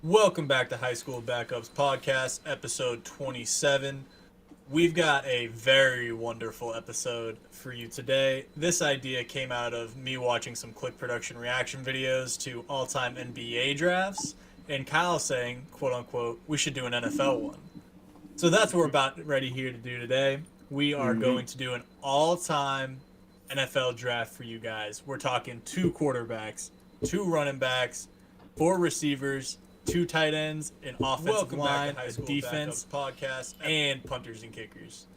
Welcome back to High School Backups Podcast, episode 27. We've got a very wonderful episode for you today. This idea came out of me watching some quick production reaction videos to all-time NBA drafts, and Kyle saying, quote unquote, we should do an NFL one. So that's what we're about ready here to do today. We are going to do an all-time NFL draft for you guys. We're talking two quarterbacks, two running backs, four receivers, two tight ends, an offensive line, a defense podcast, and punters and kickers.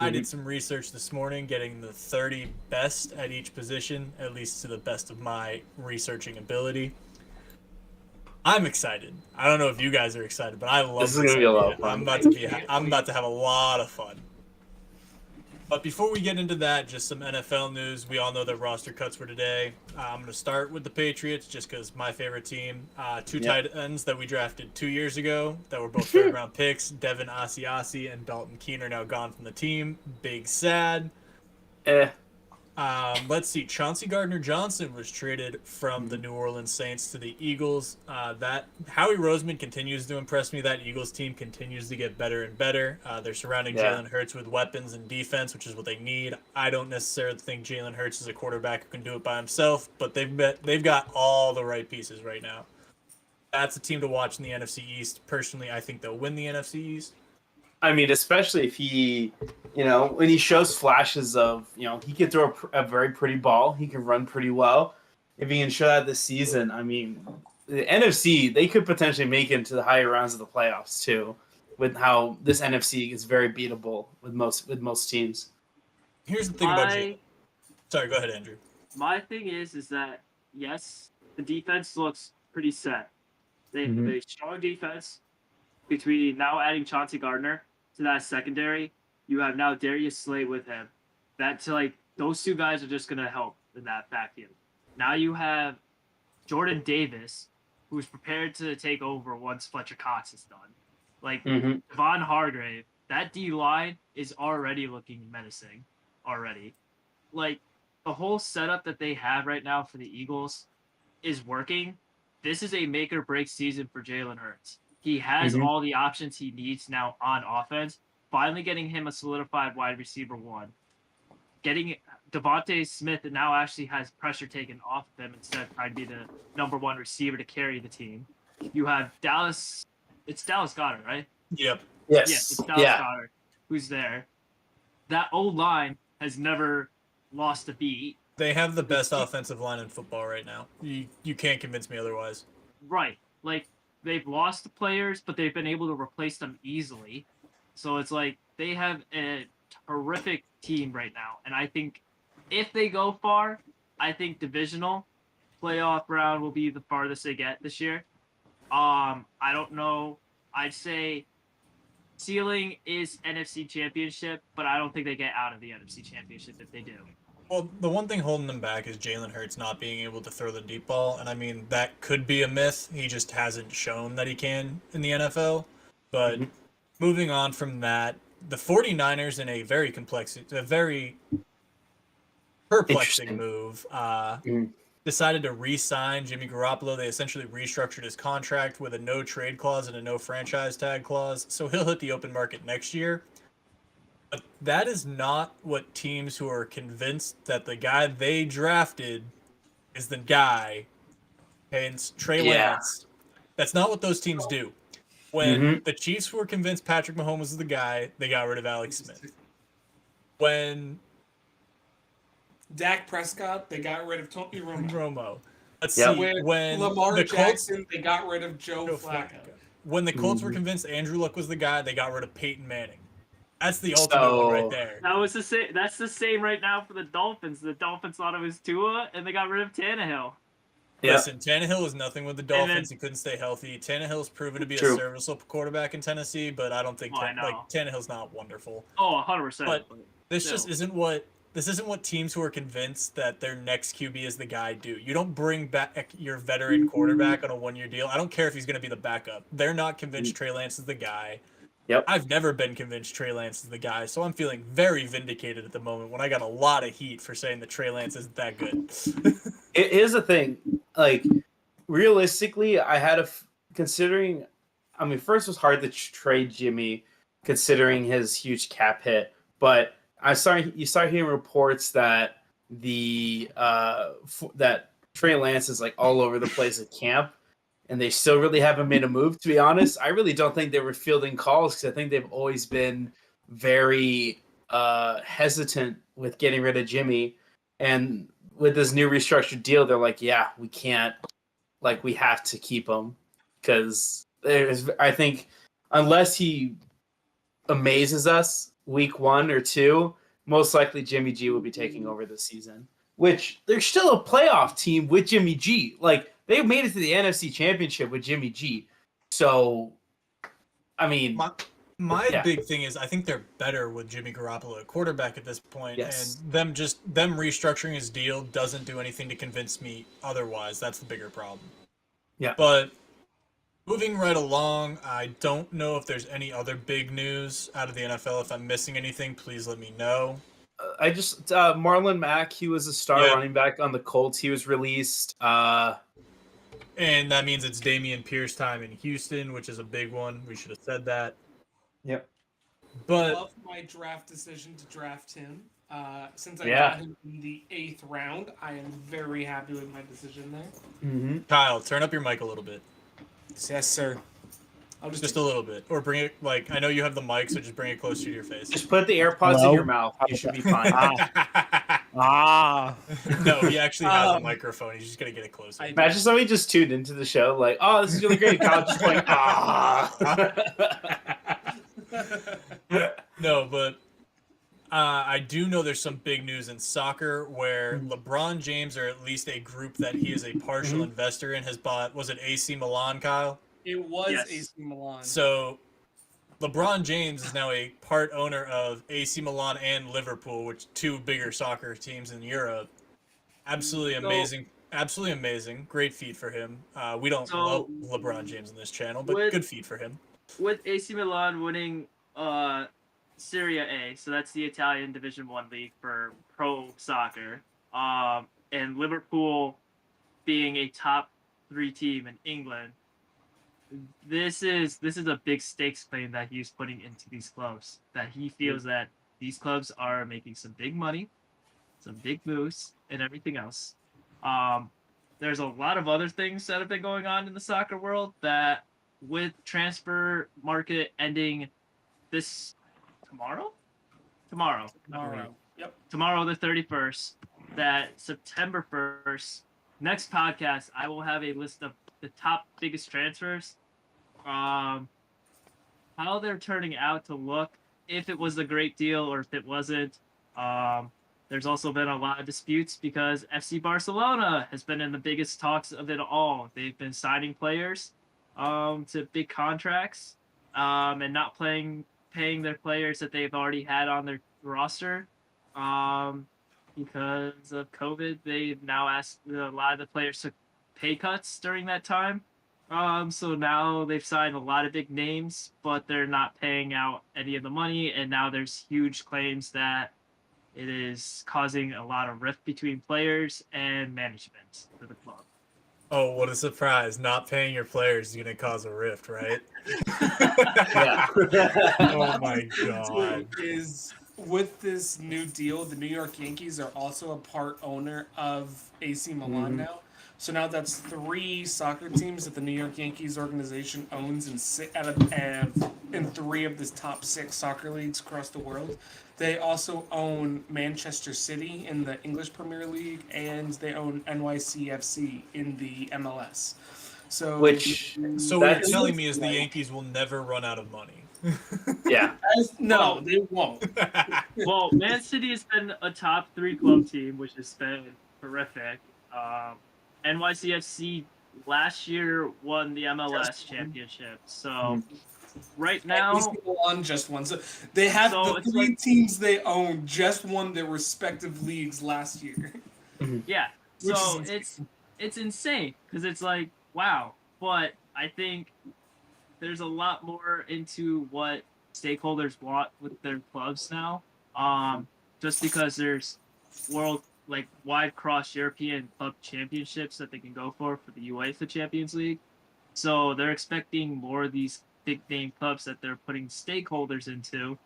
I did some research this morning, getting the 30 best at each position, at least to the best of my researching ability. I'm excited. I don't know if you guys are excited, but I love This is gonna be a lot of fun. I'm about to have a lot of fun. But before we get into that, just some NFL news. We all know that roster cuts were today. I'm going to start with the Patriots just because my favorite team. Two tight ends that we drafted 2 years ago that were both third round picks. Devin Asiasi and Dalton Keene are now gone from the team. Big sad. Let's see. Chauncey Gardner-Johnson was traded from the New Orleans Saints to the Eagles. That Howie Roseman continues to impress me. That Eagles team continues to get better and better. They're surrounding Jalen Hurts with weapons and defense, which is what they need. I don't necessarily think Jalen Hurts is a quarterback who can do it by himself, but they've got all the right pieces right now. That's a team to watch in the NFC East. Personally, I think they'll win the NFC East. I mean, especially if he, when he shows flashes of, he can throw a very pretty ball. He can run pretty well. If he can show that this season, I mean, the NFC, they could potentially make it into the higher rounds of the playoffs too, with how this NFC is very beatable with most teams. Here's the thing about Jalen. Sorry, go ahead, Andrew. My thing is that, yes, the defense looks pretty set. They have a strong defense. Between now adding Chauncey Gardner to that secondary, you have now Darius Slay with him. Those two guys are just going to help in that backfield. Now you have Jordan Davis, who's prepared to take over once Fletcher Cox is done. Devon Hargrave, that D-line is already looking menacing already. The whole setup that they have right now for the Eagles is working. This is a make-or-break season for Jalen Hurts. He has all the options he needs now on offense. Finally getting him a solidified wide receiver one. Getting Devontae Smith that now actually has pressure taken off of him instead of trying to be the number one receiver to carry the team. You have Dallas. It's Dallas Goedert, right? Yep. Yes. Yes, it's Dallas Goedert who's there. That old line has never lost a beat. They have the best offensive line in football right now. You can't convince me otherwise. Right. They've lost the players, but they've been able to replace them easily. So it's they have a terrific team right now. And I think if they go far, I think divisional playoff round will be the farthest they get this year. I don't know. I'd say ceiling is NFC Championship, but I don't think they get out of the NFC Championship if they do. Well, the one thing holding them back is Jalen Hurts not being able to throw the deep ball. And I mean, that could be a myth. He just hasn't shown that he can in the NFL. But moving on from that, the 49ers in a very perplexing move decided to re-sign Jimmy Garoppolo. They essentially restructured his contract with a no trade clause and a no franchise tag clause. So he'll hit the open market next year. But that is not what teams who are convinced that the guy they drafted is the guy, and Trey Lance. That's not what those teams do. When the Chiefs were convinced Patrick Mahomes was the guy, they got rid of Alex Smith. When Dak Prescott, they got rid of Tony Romo. Let's see. When Lamar Jackson, they got rid of Joe Flacco. When the Colts were convinced Andrew Luck was the guy, they got rid of Peyton Manning. That's the ultimate one right there. That's the same right now for the Dolphins. The Dolphins thought it was Tua, and they got rid of Tannehill. Listen, Tannehill was nothing with the Dolphins. He couldn't stay healthy. Tannehill's proven to be a serviceable quarterback in Tennessee, but I don't think Tannehill's not wonderful. Oh, 100%. But this just isn't what teams who are convinced that their next QB is the guy do. You don't bring back your veteran quarterback on a one-year deal. I don't care if he's going to be the backup. They're not convinced Trey Lance is the guy. Yep. I've never been convinced Trey Lance is the guy, so I'm feeling very vindicated at the moment when I got a lot of heat for saying that Trey Lance isn't that good. Here's the thing. Realistically, I had considering, I mean, first it was hard to trade Jimmy, considering his huge cap hit. But you start hearing reports that that Trey Lance is like all over the place at camp, and they still really haven't made a move. To be honest, I really don't think they were fielding calls because I think they've always been very hesitant with getting rid of Jimmy. And with this new restructured deal, they're like, yeah, we can't, like, we have to keep him because I think unless he amazes us week 1 or 2, most likely Jimmy G will be taking over this season. Which they're still a playoff team with Jimmy G. Like, they made it to the NFC Championship with Jimmy G. So, I mean, my big thing is I think they're better with Jimmy Garoppolo at quarterback at this point, Yes. and them restructuring his deal doesn't do anything to convince me otherwise. That's the bigger problem. Yeah. But moving right along, I don't know if there's any other big news out of the NFL. If I'm missing anything, please let me know. I just Marlon Mack, he was a star running back on the Colts. He was released. And that means it's Dameon Pierce time in Houston, which is a big one. We should have said that. Yep. But I love my draft decision to draft him. Since I got him in the 8th round, I am very happy with my decision there. Mm-hmm. Kyle, turn up your mic a little bit. Yes, sir. I'll just a little bit, or bring it like I know you have the mic, so just bring it closer to your face. Just put the AirPods in your mouth. You should be fine. No, he actually has a microphone. He's just gonna get it closer. Imagine somebody just tuned into the show, like, "Oh, this is really great." Kyle just like, No, but I do know there's some big news in soccer where LeBron James, or at least a group that he is a partial investor in, has bought. Was it AC Milan, Kyle? It was AC Milan. So LeBron James is now a part owner of AC Milan and Liverpool, which two bigger soccer teams in Europe. Absolutely amazing. Absolutely amazing. Great feat for him. We don't love LeBron James in this channel, but good feat for him. With AC Milan winning Serie A, so that's the Italian Division 1 league for pro soccer, and Liverpool being a top 3 team in England, this is a big stakes claim that he's putting into these clubs, that he feels that these clubs are making some big money, some big moves, and everything else. There's a lot of other things that have been going on in the soccer world that, with transfer market ending tomorrow, Yep. Tomorrow the 31st, that September 1st, next podcast, I will have a list of the top biggest transfers, how they're turning out to look, if it was a great deal or if it wasn't. There's also been a lot of disputes because FC Barcelona has been in the biggest talks of it all. They've been signing players to big contracts and not paying their players that they've already had on their roster. Because of COVID, they've now asked a lot of the players to pay cuts during that time. So now they've signed a lot of big names, but they're not paying out any of the money, and now there's huge claims that it is causing a lot of rift between players and management for the club. Oh, what a surprise. Not paying your players is going to cause a rift, right? Oh my God. Is with this new deal, the New York Yankees are also a part owner of AC Milan now. So now that's 3 soccer teams that the New York Yankees organization owns in 3 of the top 6 soccer leagues across the world. They also own Manchester City in the English Premier League, and they own NYCFC in the MLS. So what you're telling me is the Yankees will never run out of money. No, they won't. Well, Man City has been a top 3 club team, which has been horrific. NYCFC last year won the MLS championship. So right now, AC Milan just won. So they have the 3 teams they own just won their respective leagues last year. Yeah. So it's insane because it's like, wow. But I think there's a lot more into what stakeholders want with their clubs now. Just because there's wide cross European club championships that they can go for the UEFA Champions League. So they're expecting more of these big name clubs that they're putting stakeholders into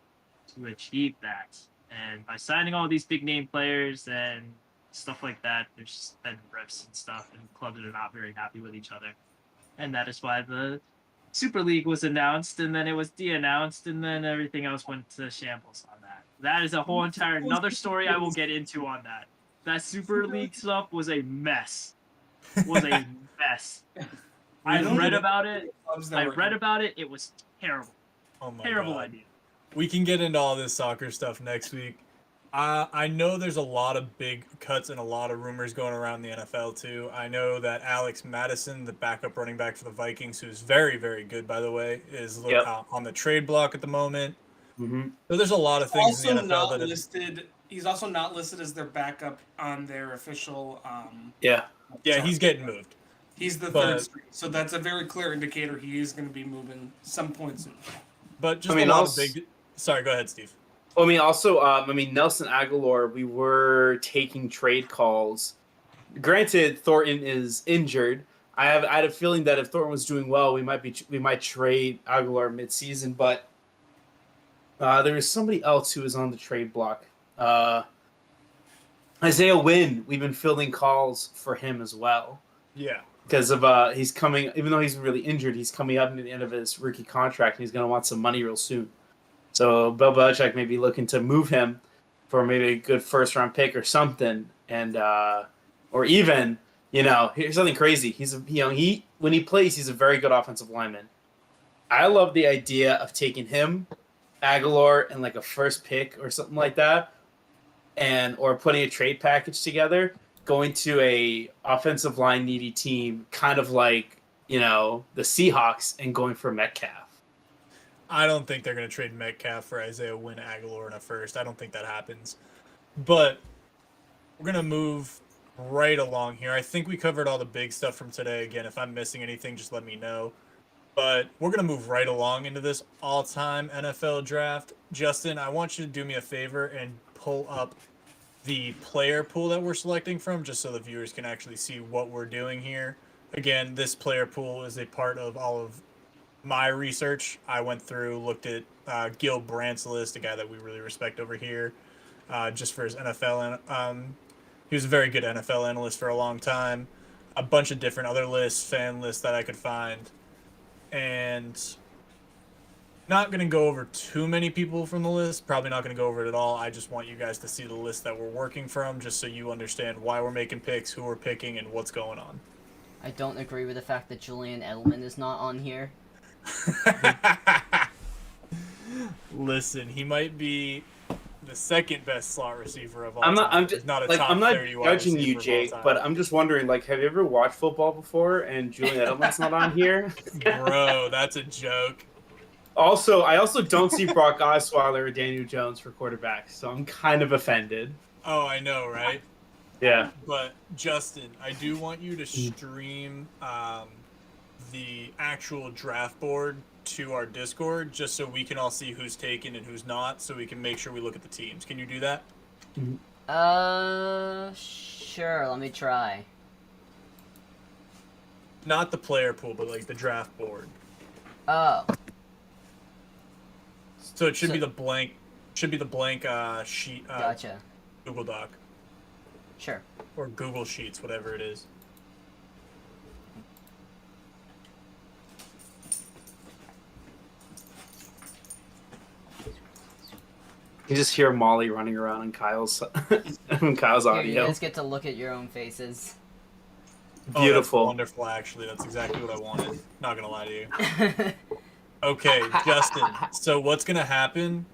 to achieve that. And by signing all these big name players and stuff like that, there's just been rifts and stuff, and clubs are not very happy with each other. And that is why the Super League was announced, and then it was de-announced, and then everything else went to shambles on that. That is a whole entire another story I will get into on that. That Super League stuff was a mess. Was a mess. I read about it. It was terrible. Oh my Terrible God. idea. We can get into all this soccer stuff next week. I know there's a lot of big cuts and a lot of rumors going around the NFL too. I know that Alex Madison, the backup running back for the Vikings, who's very, very good, by the way, is on the trade block at the moment. Mm-hmm. So there's a lot of things in the NFL not that listed. He's also not listed as their backup on their official. yeah, chart. he's getting moved. He's the But- third string, so that's a very clear indicator he is going to be moving some point soon. But just I mean, a lot also- of big. Sorry, go ahead, Steve. Well, I mean, also, Nelson Aguilar, we were taking trade calls. Granted, Thornton is injured. I had a feeling that if Thornton was doing well, we might trade Aguilar midseason. But there was somebody else who was on the trade block. Isaiah Wynn. We've been fielding calls for him as well Yeah. because of he's coming. Even though he's really injured, he's coming up to the end of his rookie contract, and he's going to want some money real soon. So Bill Belichick may be looking to move him for maybe a good first-round pick or something, and or even here's something crazy. When he plays, he's a very good offensive lineman. I love the idea of taking him, Aguilar, and like a first pick or something like that, or putting a trade package together, going to a offensive line needy team, kind of like the Seahawks, and going for Metcalf. I don't think they're going to trade Metcalf for Isaiah Wynn, Aguilar in a first. I don't think that happens. But we're going to move right along here. I think we covered all the big stuff from today. Again, if I'm missing anything, just let me know. But we're going to move right along into this all-time NFL draft. Justin, I want you to do me a favor and pull up the player pool that we're selecting from, just so the viewers can actually see what we're doing here. Again, this player pool is a part of all of my research. I went through, looked at Gil Brandt's list, a guy that we really respect over here, just for his NFL. He was a very good NFL analyst for a long time. A bunch of different other lists, fan lists that I could find. And not going to go over too many people from the list. Probably not going to go over it at all. I just want you guys to see the list that we're working from, just so you understand why we're making picks, who we're picking, and what's going on. I don't agree with the fact that Julian Edelman is not on here. Listen, he might be the second best slot receiver of all I'm not. time. I'm just He's not a like top I'm not 30 wide judging you, receiver of all Jake, time. but I'm just wondering. Like, have you ever watched football before and Julian Edelman's not on here? Bro, that's a joke. Also, I also don't see Brock Osweiler or Daniel Jones for quarterbacks, so I'm kind of offended. Oh, I know, right? Yeah. But Justin, I do want you to stream the actual draft board to our Discord, just so we can all see who's taken and who's not, so we can make sure we look at the teams. Can you do that? Sure, let me try. Not the player pool, but like the draft board. Oh, So it should So- be the blank. Should be the blank sheet. gotcha. Google Doc Sure. or Google Sheets, whatever it is. You just hear Molly running around in Kyle's Kyle's Here, you audio. guys get to look at your own faces. Oh, Beautiful. that's wonderful, actually. That's exactly what I wanted. Not gonna lie to you. Okay, Justin. So what's gonna happen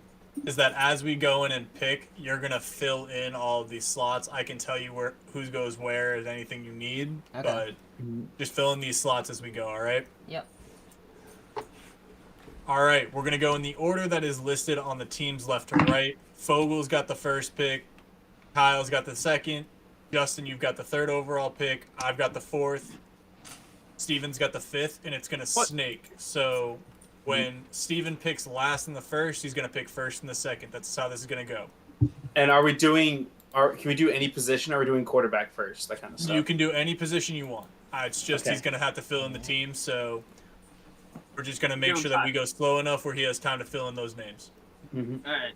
is that as we go in and pick, you're gonna fill in all of these slots. I can tell you who goes where and anything you need, Okay. but just fill in these slots as we go. All right. Yep. All right. We're gonna go in the order that is listed on the teams left to right. Fogel's got the first pick. Kyle's got the second. Justin, you've got the third overall pick. I've got the fourth. Steven's got the fifth, and it's gonna snake. So when Steven picks last in the first, he's gonna pick first in the second. That's how this is gonna go. And are we doing? Can we do any position? Or are we doing quarterback first? That kind of stuff. You can do any position you want. It's just Okay. he's going to have to fill in the team, so we're just going to make Give him sure that we time. go slow enough where he has time to fill in those names. Mm-hmm. All right.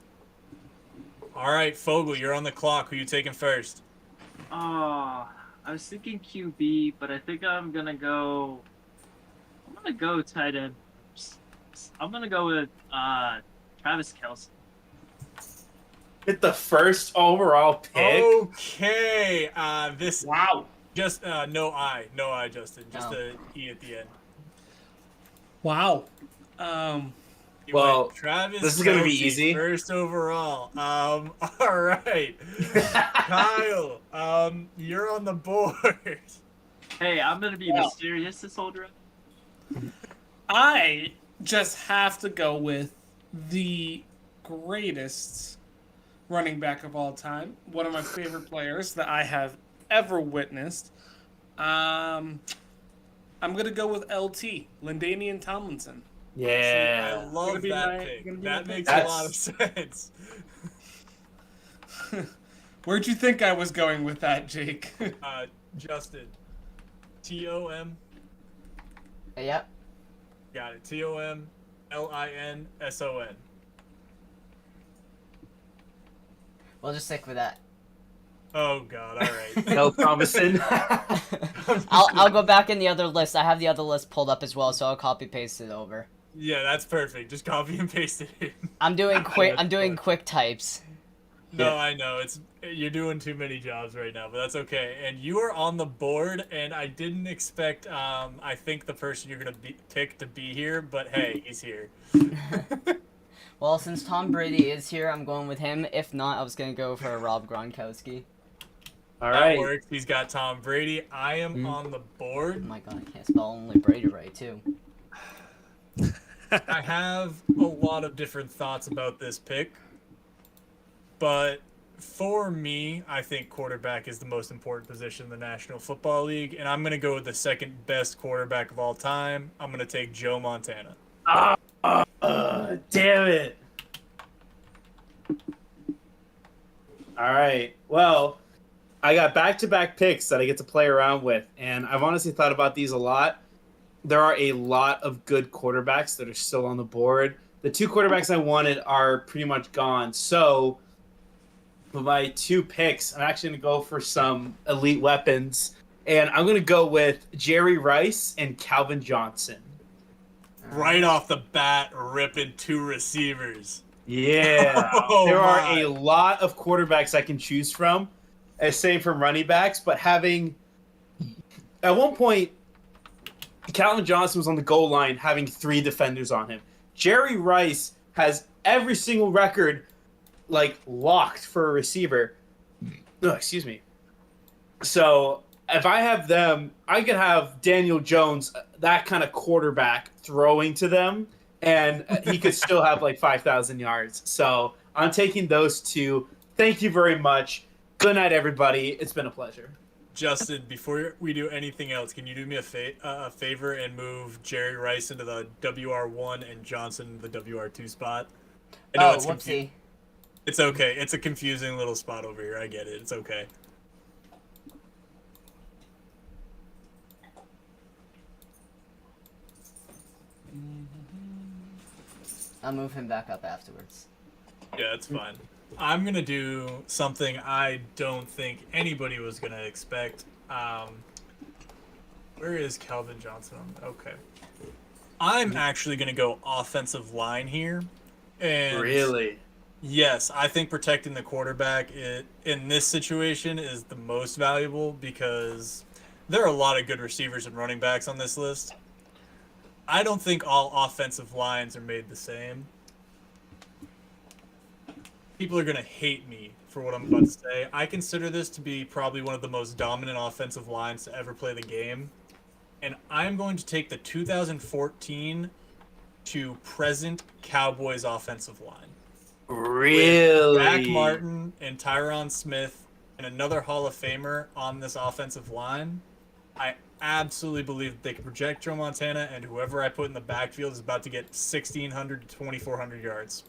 All right, Fogel, you're on the clock. Who you taking first? Oh, I was thinking QB, but I think I'm gonna go tight end. I'm gonna go with Travis Kelce. Hit the first overall pick. Okay. This Wow. just no I, Justin. Just Oh. the E at the end. Wow. You Well, went Travis this is gonna be Kelce, easy. First overall. All right. Kyle, you're on the board. Hey, I'm gonna be Wow. mysterious this whole drive. I just have to go with the greatest running back of all time. One of my favorite players that I have ever witnessed. I'm gonna go with LT, Lindanian Tomlinson. Yeah. I love Gonna be that my- pick. gonna be That my makes pick. a lot of sense. Where'd you think I was going with that, Jake? Justin. TOM. Yep. Got it. TOMLINSON. We'll just stick with that. Oh God! All right. No promising. I'll go back in the other list. I have the other list pulled up as well, so I'll copy paste it over. Yeah, that's perfect. Just copy and paste it in. I'm doing quick. That's I'm doing fine. quick types. No, Yeah. I know you're doing too many jobs right now, but that's okay. And you are on the board, and I didn't expect. I think the person you're gonna pick to be here, but hey, he's here. Well, since Tom Brady is here, I'm going with him. If not, I was gonna go for Rob Gronkowski. All That right. works. He's got Tom Brady. I am Mhm. on the Oh board. my God, I can't spell only Brady right too. I have a lot of different thoughts about this pick, but for me, I think quarterback is the most important position in the National Football League, and I'm going to go with the second best quarterback of all time. I'm going to take Joe Montana. Damn it. All right. Well, I got back-to-back picks that I get to play around with, and I've honestly thought about these a lot. There are a lot of good quarterbacks that are still on the board. The two quarterbacks I wanted are pretty much gone. So, with my two picks, I'm actually going to go for some elite weapons, and I'm going to go with Jerry Rice and Calvin Johnson. Right off the bat, ripping two receivers. Yeah. Oh, there are my. a lot of quarterbacks I can choose from, same from running backs, but having at one point Calvin Johnson was on the goal line having 3 defenders on him. Jerry Rice has every single record like locked for a receiver. Oh, excuse me. So if I have them, I could have Daniel Jones, that kind of quarterback, throwing to them, and he could still have like 5,000 yards. So I'm taking those two. Thank you very much. Good night, everybody. It's been a pleasure. Justin, before we do anything else, can you do me a favor and move Jerry Rice into the WR1 and Johnson into the WR2 spot? I know Oh, it's whoopsie. It's okay. It's a confusing little spot over here. I get it. It's okay. I'll move him back up afterwards. Yeah, it's fine. I'm gonna do something I don't think anybody was gonna expect. Where is Calvin Johnson? Okay. I'm actually gonna go offensive line here. And Really? yes, I think protecting the quarterback in this situation is the most valuable because there are a lot of good receivers and running backs on this list. I don't think all offensive lines are made the same. People are going to hate me for what I'm about to say. I consider this to be probably one of the most dominant offensive lines to ever play the game. And I'm going to take the 2014 to present Cowboys offensive line. Really? Zach Martin and Tyron Smith and another Hall of Famer on this offensive line. I absolutely believe that they can project Joe Montana, and whoever I put in the backfield is about to get 1,600 to 2,400 yards.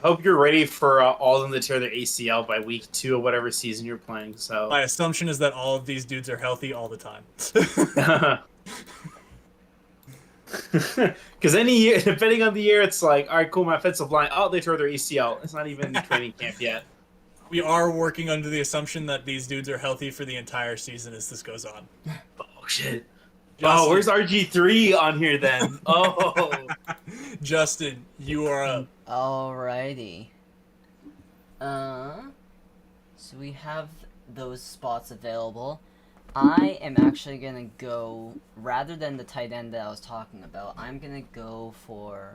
hope you're ready for all of them to tear their ACL by week 2 of whatever season you're playing. So My assumption is that all of these dudes are healthy all the time. Because any year, depending on the year, it's like, all right, cool, my offensive line. Oh, they tore their ACL. It's not even training camp yet. We are working under the assumption that these dudes are healthy for the entire season as this goes on. Oh shit. Justin, Oh, where's RG3 on here then? Oh, Justin, you are up. Alrighty. So we have those spots available. I am actually gonna go, rather than the tight end that I was talking about, I'm gonna go for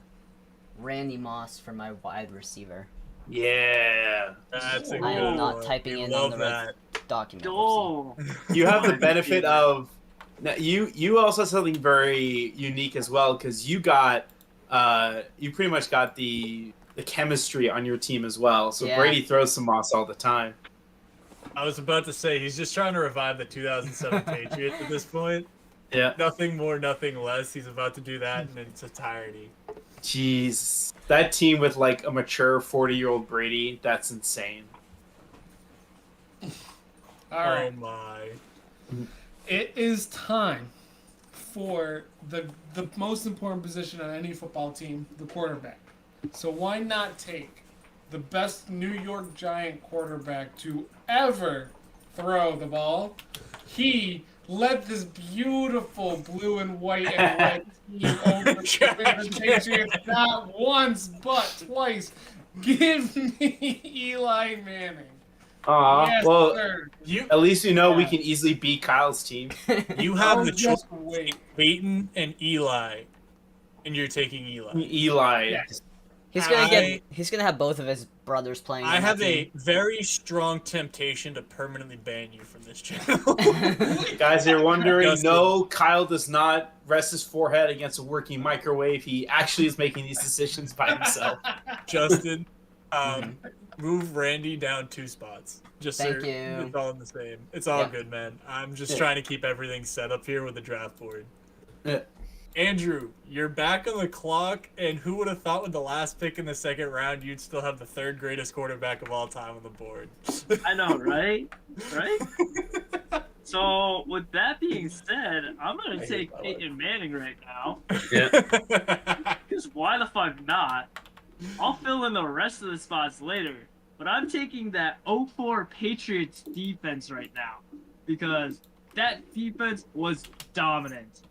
Randy Moss for my wide receiver. yeah. That's a good I am not one. typing We in love on the right that. document. Oh, You have the benefit of now, you also have something very unique as well because you pretty much got the chemistry on your team as well. So Yeah. Brady throws some Moss all the time. I was about to say he's just trying to revive the 2007 Patriots at this point. Yeah. Nothing more, nothing less. He's about to do that in its entirety. Jeez, that team with like a mature 40-year-old Brady, that's insane. All right. Oh my. It is time for the most important position on any football team, the quarterback. So why not take the best New York Giant quarterback to ever throw the ball? He led this beautiful blue and white and red team over the Patriots not once but twice. Give me Eli Manning. Yes, well, sir. You at least you know we Yeah. can easily beat Kyle's team. you have Oh, the choice just between wait. Peyton and Eli, and you're taking Eli. Eli. Yes. He's gonna have both of his brothers playing. I on have that a team. very strong temptation to permanently ban you from this channel. Guys, you're wondering, Justin. no, Kyle does not rest his forehead against a working microwave. He actually is making these decisions by himself. Justin, move Randy down 2 spots. Just Thank so you. it's all in the same. It's all Yeah. good, man. I'm just Yeah. trying to keep everything set up here with the draft board. Yeah. Andrew, you're back on the clock, and who would have thought with the last pick in the 2nd round, you'd still have the 3rd greatest quarterback of all time on the board? I know, right? Right? So, with that being said, I'm going to take Peyton Manning right now. Because why the fuck not? I'll fill in the rest of the spots later. But I'm taking that 04 Patriots defense right now. Because that defense was dominant.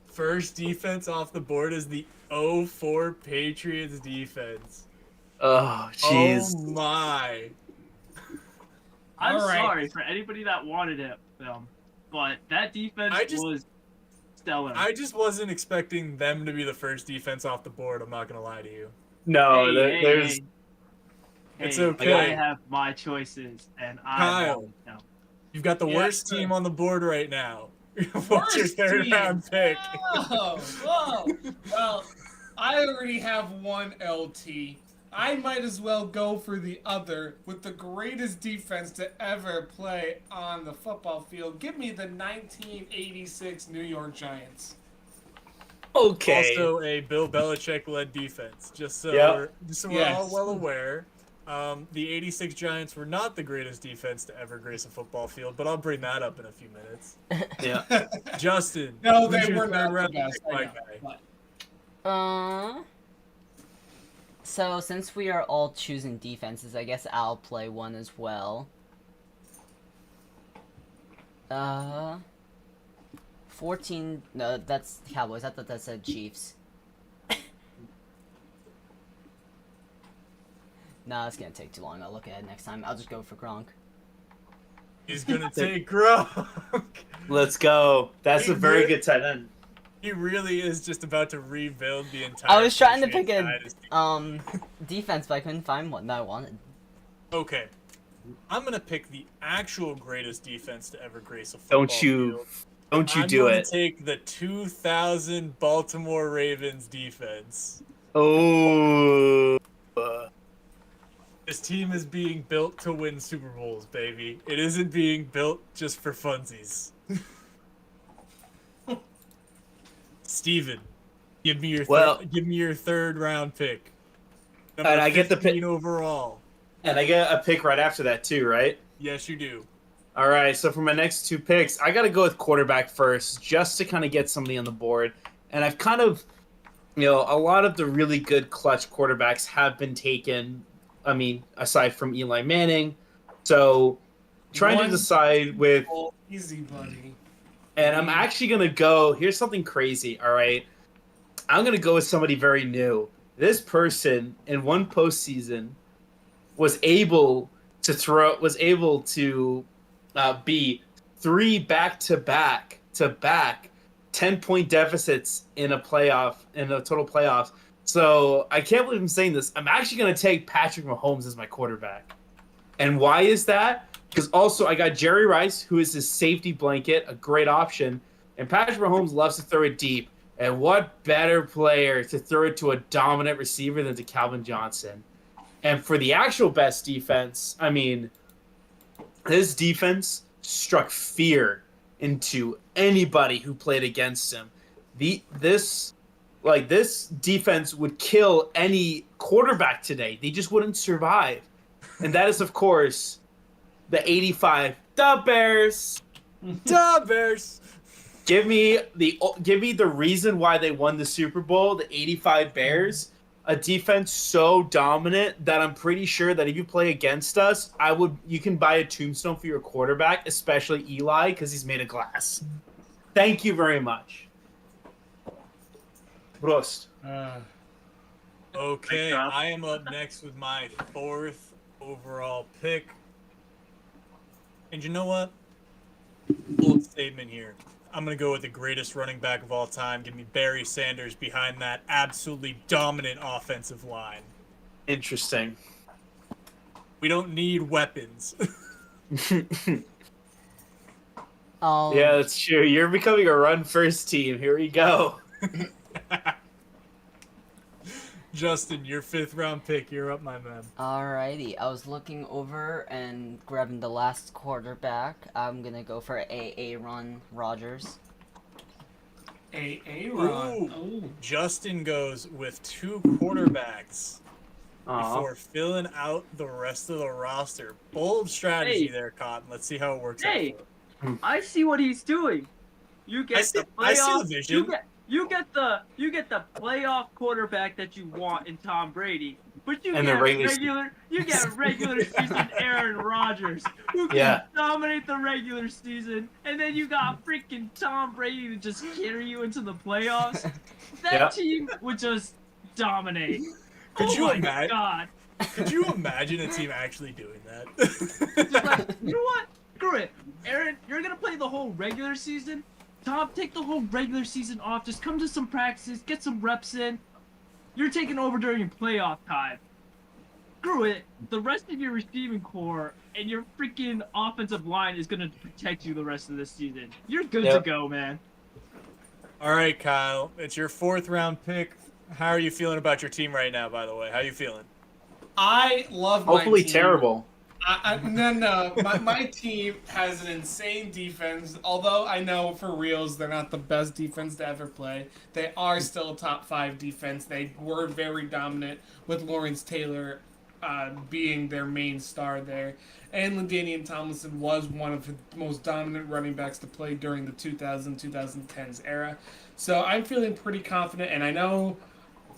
First defense off the board is the 04 Patriots defense. Oh, jeez. Oh my. I'm All right. sorry for anybody that wanted it, but that defense was stellar. I just wasn't expecting them to be the first defense off the board, I'm not going to lie to you. No, Hey, there's. It's hey, okay. I have my choices, and I Kyle. won't know. You've got the Yes, worst sir. team on the board right now. What's your Worst 3rd team? round pick? Whoa. Well, I already have one LT. I might as well go for the other with the greatest defense to ever play on the football field. Give me the 1986 New York Giants. Okay. Also a Bill Belichick-led defense, just so Yep. we're Yes. all well aware. The 86 Giants were not the greatest defense to ever grace a football field, but I'll bring that up in a few minutes. Yeah. Justin, No, who's they your were 3rd not the round best. pick, I my know, guy? but- So since we are all choosing defenses, I guess I'll play one as well. 14. No, that's Cowboys. I thought that said Chiefs. Nah, it's gonna take too long. I'll look at it next time. I'll just go for Gronk. He's gonna take Gronk. Let's go. That's a very Hey, good tight end. He really is just about to rebuild the entire. I was trying to Patriots pick dynasty. a defense, but I couldn't find one that I wanted. Okay, I'm gonna pick the actual greatest defense to ever grace a football field. Don't you I'm do gonna it. take the 2000 Baltimore Ravens defense. Oh. This team is being built to win Super Bowls, baby. It isn't being built just for funsies. Steven, give me your 3rd round pick. Number And I get the 15 pick, overall. and I get a pick right after that too, right? Yes, you do. All right. So for my next two picks, I got to go with quarterback first, just to kind of get somebody on the board. And I've kind of, a lot of the really good clutch quarterbacks have been taken. I mean, aside from Eli Manning, so trying to One decide with. Easy, buddy. And I'm actually going to go. Here's something crazy. All right. I'm going to go with somebody very new. This person in one postseason was able to be 3 back-to-back 10-point deficits in a total playoffs. So I can't believe I'm saying this. I'm actually going to take Patrick Mahomes as my quarterback. And why is that? Because also I got Jerry Rice, who is his safety blanket, a great option. And Patrick Mahomes loves to throw it deep. And what better player to throw it to a dominant receiver than to Calvin Johnson? And for the actual best defense, I mean, his defense struck fear into anybody who played against him. This defense would kill any quarterback today. They just wouldn't survive. And that is, of course, the 85 Bears. Duh, Bears. Give me the reason why they won the Super Bowl, the 85 Bears. A defense so dominant that I'm pretty sure that if you play against us, you can buy a tombstone for your quarterback, especially Eli, because he's made of glass. Thank you very much. Prost. Okay, Thanks, Rob. I am up next with my 4th overall pick. And you know what? Bold statement here. I'm going to go with the greatest running back of all time. Give me Barry Sanders behind that absolutely dominant offensive line. Interesting. We don't need weapons. Yeah, that's true. You're becoming a run-first team. Here we go. Justin, your 5th round pick. You're up, my man. Alrighty, I was looking over and grabbing the last quarterback. I'm gonna go for Aaron Rodgers. Aaron. Ooh. Justin goes with 2 quarterbacks before filling out the rest of the roster. Bold strategy there, Cotton. Let's see how it works out. Hey, I see what he's doing. You get the I see playoff. the vision. You get the playoff quarterback that you want in Tom Brady, but you And get the regular regular season Aaron Rodgers, who can dominate the regular season, and then you got freaking Tom Brady to just carry you into the playoffs. That team would just dominate. Could you my imagine? God. Could you imagine a team actually doing that? Just like, you know what? Screw it. Aaron, you're going to play the whole regular season. Tom, take the whole regular season off. Just come to some practices, get some reps in. You're taking over during playoff time. Screw it. The rest of your receiving core and your freaking offensive line is going to protect you the rest of this season. You're good to go, man. All right, Kyle. It's your 4th round pick. How are you feeling about your team right now, by the way? How are you feeling? I love my Hopefully team. terrible. No. My team has an insane defense. Although I know for reals they're not the best defense to ever play. They are still a top 5 defense. They were very dominant with Lawrence Taylor being their main star there. And LaDainian Tomlinson was one of the most dominant running backs to play during the 2010s era. So I'm feeling pretty confident, and I know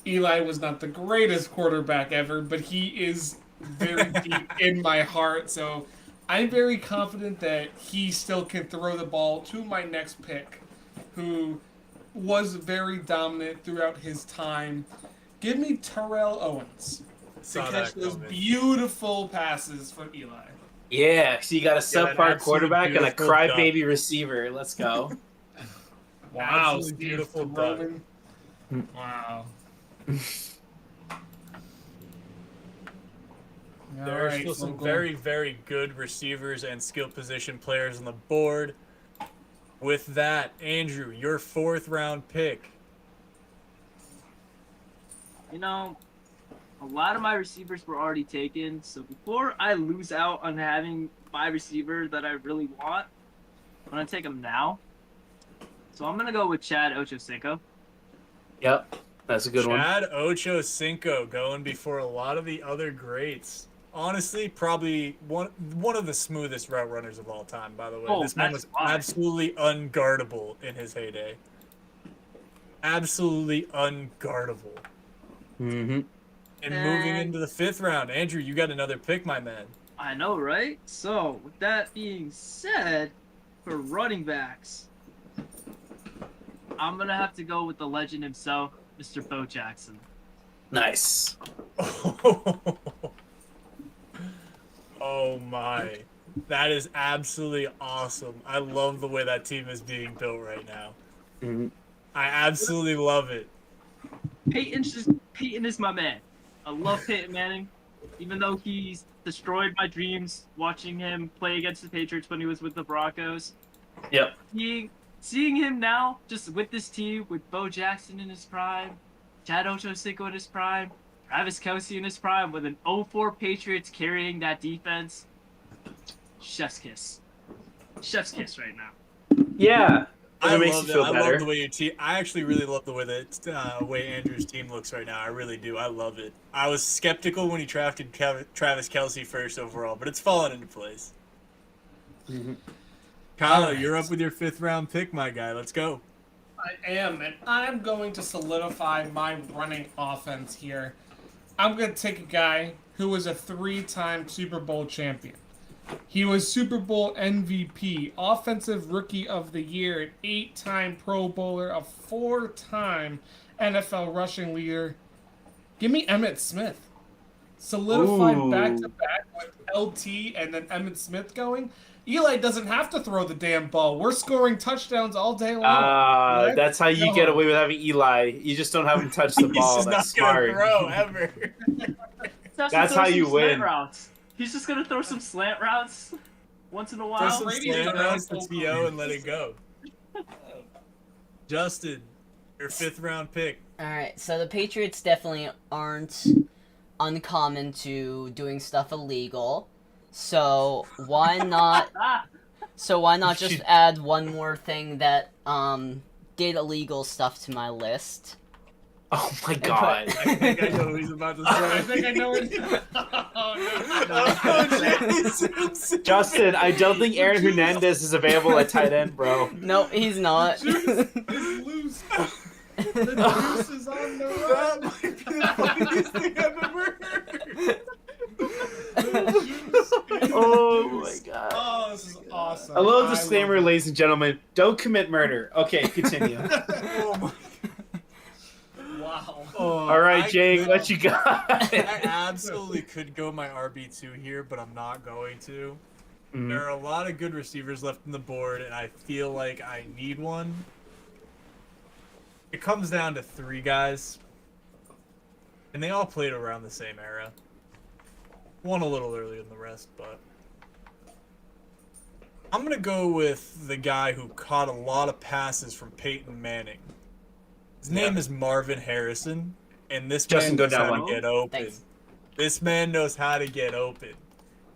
Eli was not the greatest quarterback ever, but he is very deep in my heart. So I'm very confident that he still can throw the ball to my next pick, who was very dominant throughout his time. Give me Terrell Owens to catch those beautiful passes from Eli. Yeah, so you got a subpar quarterback and a beautiful crybaby receiver. Let's go. Wow, Absolutely Steve beautiful Roman. Wow. There are still some very, very good receivers and skill position players on the board. With that, Andrew, your 4th round pick. You know, a lot of my receivers were already taken, so before I lose out on having my receiver that I really want, I'm going to take him now. So I'm going to go with Chad Ochocinco. Yep. That's a good one. Chad Ochocinco going before a lot of the other greats. Honestly, probably one of the smoothest route runners of all time, by the way. Oh, This man that's was why. absolutely unguardable in his heyday. Absolutely unguardable. Mm-hmm. And moving into the 5th round, Andrew, you got another pick, my man. I know, right? So, with that being said, for running backs, I'm gonna have to go with the legend himself, Mr. Bo Jackson. Nice. Oh my. That is absolutely awesome. I love the way that team is being built right now. Mm-hmm. I absolutely love it. Peyton is my man. I love Peyton Manning, even though he's destroyed my dreams watching him play against the Patriots when he was with the Broncos. Yep. Seeing him now, just with this team, with Bo Jackson in his prime, Chad Ochocinco in his prime, Travis Kelce in his prime, with an 0-4 Patriots carrying that defense, chef's kiss. Chef's kiss right now. Yeah. I It makes love you it. feel I better. love the way your team. I actually really love the way that way Andrew's team looks right now. I really do. I love it. I was skeptical when he drafted Travis Kelce first overall, but it's fallen into place. Mm-hmm. Kyle, Alright. you're up with your 5th round pick, my guy. Let's go. I am, and I'm going to solidify my running offense here. I'm going to take a guy who was a 3-time Super Bowl champion. He was Super Bowl MVP, Offensive Rookie of the Year, an 8-time Pro Bowler, a 4-time NFL rushing leader. Give me Emmitt Smith. Solidified Ooh. back-to-back with LT and then Emmitt Smith going. Eli doesn't have to throw the damn ball. We're scoring touchdowns all day long. Let's That's how you go. get away with having Eli. You just don't have him touch the ball. He's That's just not smart. gonna throw ever. That's how you win. Routes. He's just gonna throw some slant routes once in a Throw while. some Brady's slant around routes to so TO and let it go. Justin, your 5th round pick. Alright, so the Patriots definitely aren't uncommon to doing stuff illegal. So why not just add one more thing that did illegal stuff to my list? Oh my and god. put- I think I know what he's about to I say. think I know what. Oh, no. Oh, Jesus. Justin, I don't think Aaron Hernandez is available at tight end, bro. No, he's not. Juice is loose. The juice is on the That run. might be the funniest thing I've ever heard. Oh my god. Oh, this is awesome. A little I disclaimer, love it. ladies and gentlemen. Don't commit murder. Okay, continue. Oh my. Wow. Oh, All right, I Jake, could- what you got? I absolutely could go my RB2 here, but I'm not going to. Mhm. There are a lot of good receivers left on the board, and I feel like I need one. It comes down to 3 guys, and they all played around the same era. One a little earlier than the rest, but I'm going to go with the guy who caught a lot of passes from Peyton Manning. His name is Marvin Harrison, and this Justin, man go knows down how one. to get open. Thanks. This man knows how to get open.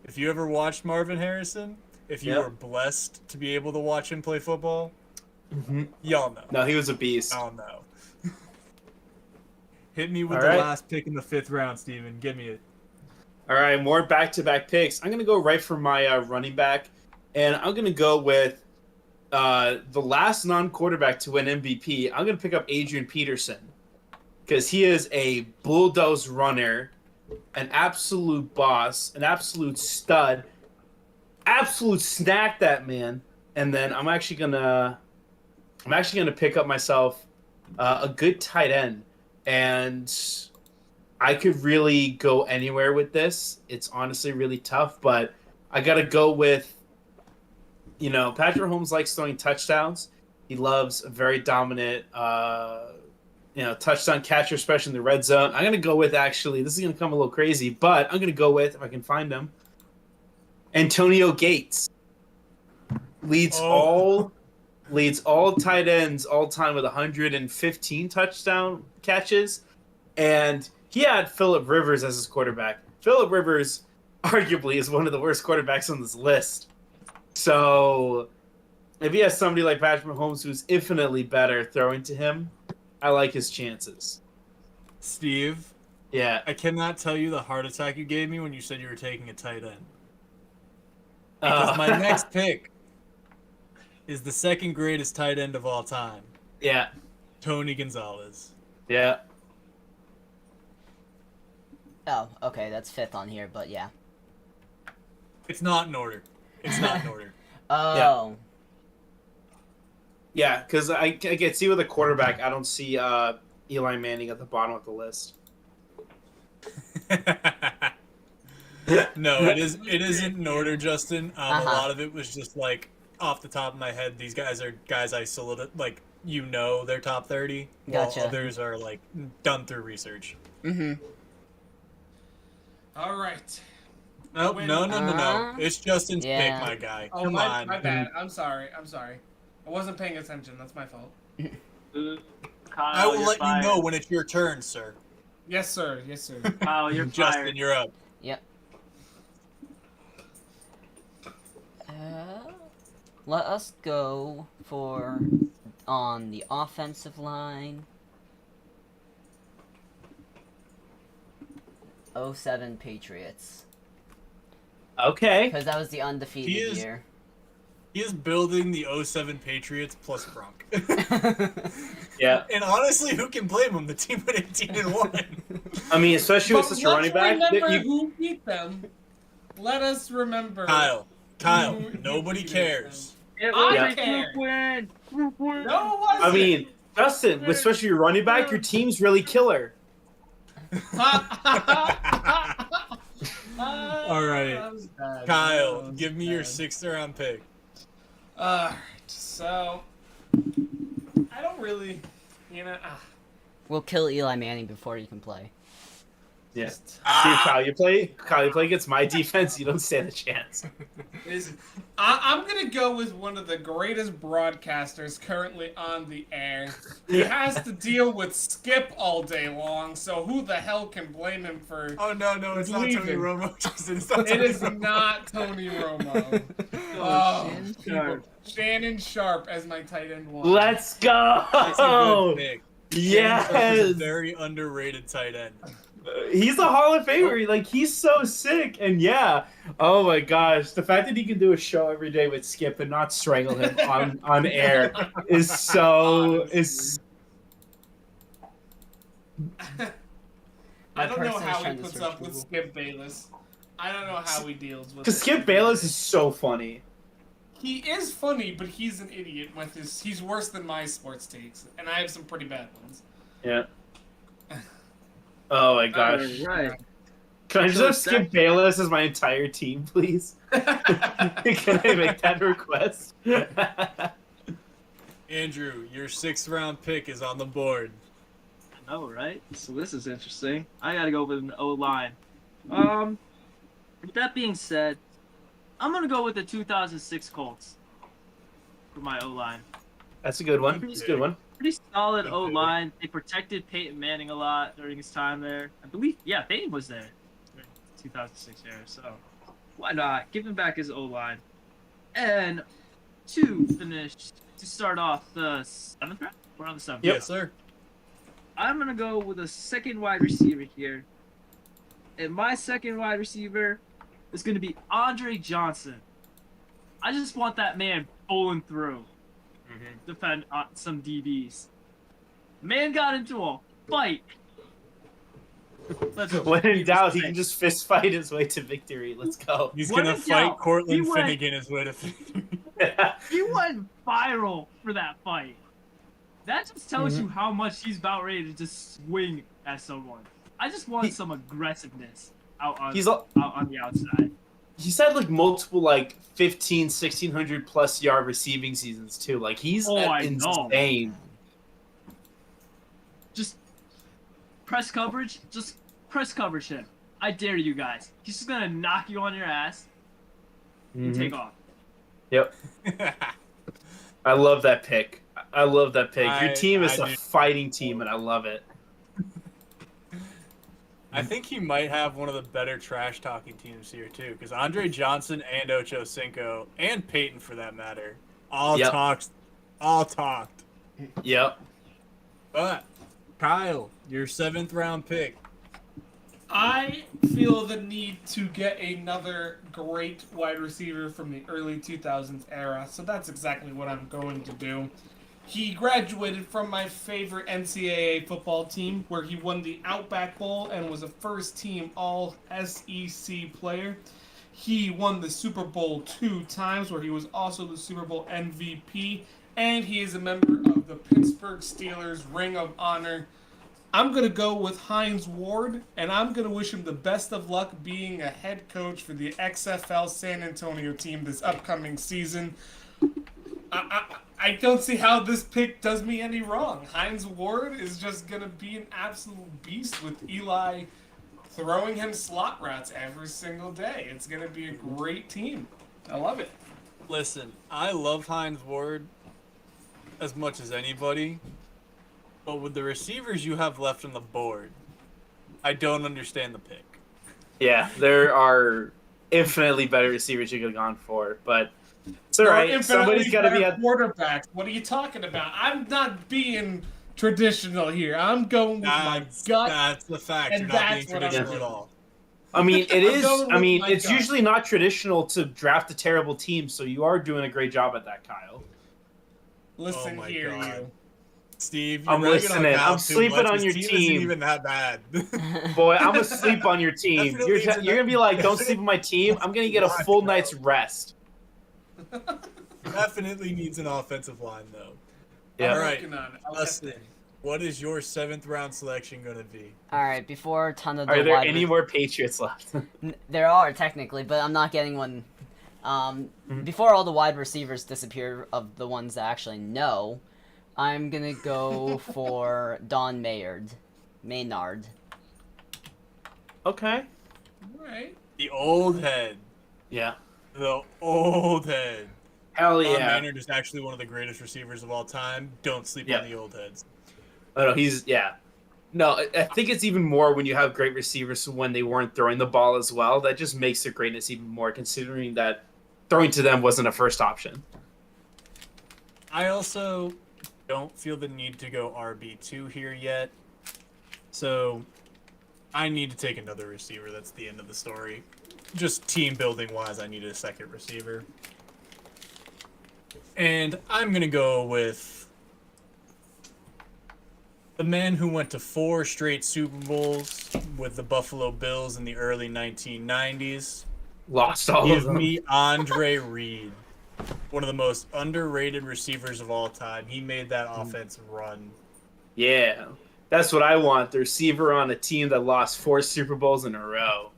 If you ever watched Marvin Harrison, if you Yep. were blessed to be able to watch him play football, Mhm. y'all know. No, he was a beast. Y'all know. Hit me with All the right. last pick in the 5th round, Steven. Give me it. All right, more back-to-back picks. I'm gonna go right for my running back, and I'm gonna go with the last non-quarterback to win MVP. I'm gonna pick up Adrian Peterson because he is a bulldoze runner, an absolute boss, an absolute stud, absolute snack that man. And then I'm actually gonna pick up myself a good tight end, and I could really go anywhere with this. It's honestly really tough, but I got to go with, Patrick Mahomes likes throwing touchdowns. He loves a very dominant, touchdown catcher, especially in the red zone. I'm going to go with, actually, this is going to come a little crazy, but I'm going to go with, if I can find him, Antonio Gates. Leads all tight ends all time with 115 touchdown catches, and he had Phillip Rivers as his quarterback. Phillip Rivers arguably is one of the worst quarterbacks on this list. So if he has somebody like Patrick Mahomes who's infinitely better throwing to him, I like his chances. Steve, Yeah. I cannot tell you the heart attack you gave me when you said you were taking a tight end. Because my next pick is the second greatest tight end of all time, Yeah. Tony Gonzalez. Yeah. Oh, okay, that's 5th on here, but yeah. It's not in order. It's not in order. Oh. Yeah, because I can see with a quarterback, I don't see Eli Manning at the bottom of the list. No, it isn't in order, Justin. A Uh-huh. lot of it was just like off the top of my head. These guys are guys I like. They're top 30. Gotcha. While others are like done through research. Mm-hmm. All right. Nope, When- no. It's Justin's Yeah. pick, my guy. Oh, Come my on. bad. I'm sorry. I wasn't paying attention. That's my fault. Kyle, I will you're let fired. you know when it's your turn, sir. Yes, sir. Yes, sir. Kyle, you're Justin, fired. you're up. Let us go for on the offensive line. 07 Patriots. Okay. Because that was the undefeated He is- year. He is building the 07 Patriots plus Gronk. Yeah. And honestly, who can blame him? The team went 18-1. I mean, especially with But such a running back. remember that you- who beat them. Let us remember. Kyle, Who nobody defeated cares. It I was a care. group win. Group win. them. No, it wasn't. I mean, Justin, with especially your running back, your team's really killer. All right. That was bad. Kyle, That was give me your bad. 6th round pick. Alright, so I don't really, We'll kill Eli Manning before he can play. Yeah. Dude, Kyle, you play against my defense, you don't stand a chance. I'm gonna go with one of the greatest broadcasters currently on the air. He has to deal with Skip all day long, so who the hell can blame him for? Oh, no, it's not Tony Leaving. Romo. Justin, it's not It Tony is Romo. not Tony Romo. Oh, Oh, Shannon Sharp as my tight end one. Let's go! That's a good pick. Yes! He's a very underrated tight end. He's a Hall of Famer. Like, he's so sick. And yeah, oh my gosh, the fact that he can do a show every day with Skip and not strangle him on air is so is. I don't know person is how he trying to puts search up with Google. Skip Bayless. I don't know how he deals with Because it. Skip Bayless is so funny. He is funny, but he's an idiot with his. He's worse than my sports takes, and I have some pretty bad ones. Yeah. Oh my gosh. Right. Can I just So have Skip Bayless as my entire team, please? Can I make that request? Andrew, your 6th round pick is on the board. I know, right? So this is interesting. I gotta go with an O line. With that being said, I'm gonna go with the 2006 Colts for my O line. That's a good one. That's a good one. Pretty solid O line. They protected Peyton Manning a lot during his time there. I believe, yeah, Peyton was there during the 2006 era. So why not give him back his O line? And to start off the 7th round. We're on the 7th. Yes, sir. I'm gonna go with a second wide receiver here, and my second wide receiver is gonna be Andre Johnson. I just want that man pulling through, defend some DBs. Man got into a fight. When in doubt, he can just fist fight his way to victory. Let's go. He's When going to in fight doubt, Cortland he went- Finnegan his way to victory. He went viral for that fight. That just tells you how much he's about ready to just swing at someone. I just want some aggressiveness out on the outside. He's had like multiple like 1,600 plus yard receiving seasons too. Like he's I know. insane. Just press coverage. Just press coverage him. I dare you guys. He's just gonna knock you on your ass and take off. Yep. I love that pick. I love that pick. Your I- team is I a do. fighting team, and I love it. I think he might have one of the better trash talking teams here too, because Andre Johnson and Ocho Cinco and Peyton, for that matter, all Yep. talked. Yep. But Kyle, your 7th round pick. I feel the need to get another great wide receiver from the early 2000s era, so that's exactly what I'm going to do. He graduated from my favorite NCAA football team, where he won the Outback Bowl and was a first-team All-SEC player. He won the Super Bowl 2 times, where he was also the Super Bowl MVP, and he is a member of the Pittsburgh Steelers Ring of Honor. I'm going to go with Hines Ward, and I'm going to wish him the best of luck being a head coach for the XFL San Antonio team this upcoming season. I don't see how this pick does me any wrong. Hines Ward is just going to be an absolute beast with Eli throwing him slot routes every single day. It's going to be a great team. I love it. Listen, I love Hines Ward as much as anybody, but with the receivers you have left on the board, I don't understand the pick. Yeah, there are infinitely better receivers you could have gone for, but it's all There are right. infinitely Somebody's got to be better at. quarterbacks. What are you talking about? I'm not being traditional here. I'm going with my gut. That's the fact. and You're not being that's what I'm traditional at doing. all. I mean, it is. going I with mean, my it's gut. usually not traditional to draft a terrible team, so you are doing a great job at that, Kyle. Listen Oh my here, God. you. Steve, you're I'm ragging on listening. Kyle I'm too sleeping much. on His your team. team. Isn't even that bad. Boy, I'm asleep on your team. Definitely You're gonna be like, don't sleep on my team. I'm gonna get a full night's rest. Definitely needs an offensive line though. Yeah. All right, Working on it. I'll get Justin, there. what is your 7th round selection gonna be? All right, before a ton of the Are there wide any more Patriots left? There are technically, but I'm not getting one. Before all the wide receivers disappear of the ones that actually know, I'm gonna go for Don Maynard. Okay. All right. The old head. Yeah. The old head. Hell Don yeah. Maynard is actually one of the greatest receivers of all time. Don't sleep Yeah. on the old heads. Oh, no, he's yeah. No, I think it's even more when you have great receivers when they weren't throwing the ball as well. That just makes their greatness even more, considering that throwing to them wasn't a first option. I also don't feel the need to go RB2 here yet. So I need to take another receiver. That's the end of the story. Just team building wise, I needed a second receiver. And I'm going to go with the man who went to 4 straight Super Bowls with the Buffalo Bills in the early 1990s. Lost all of Give them. me Andre Reed. One of the most underrated receivers of all time. He made that offense run. Yeah. That's what I want. The receiver on a team that lost 4 Super Bowls in a row.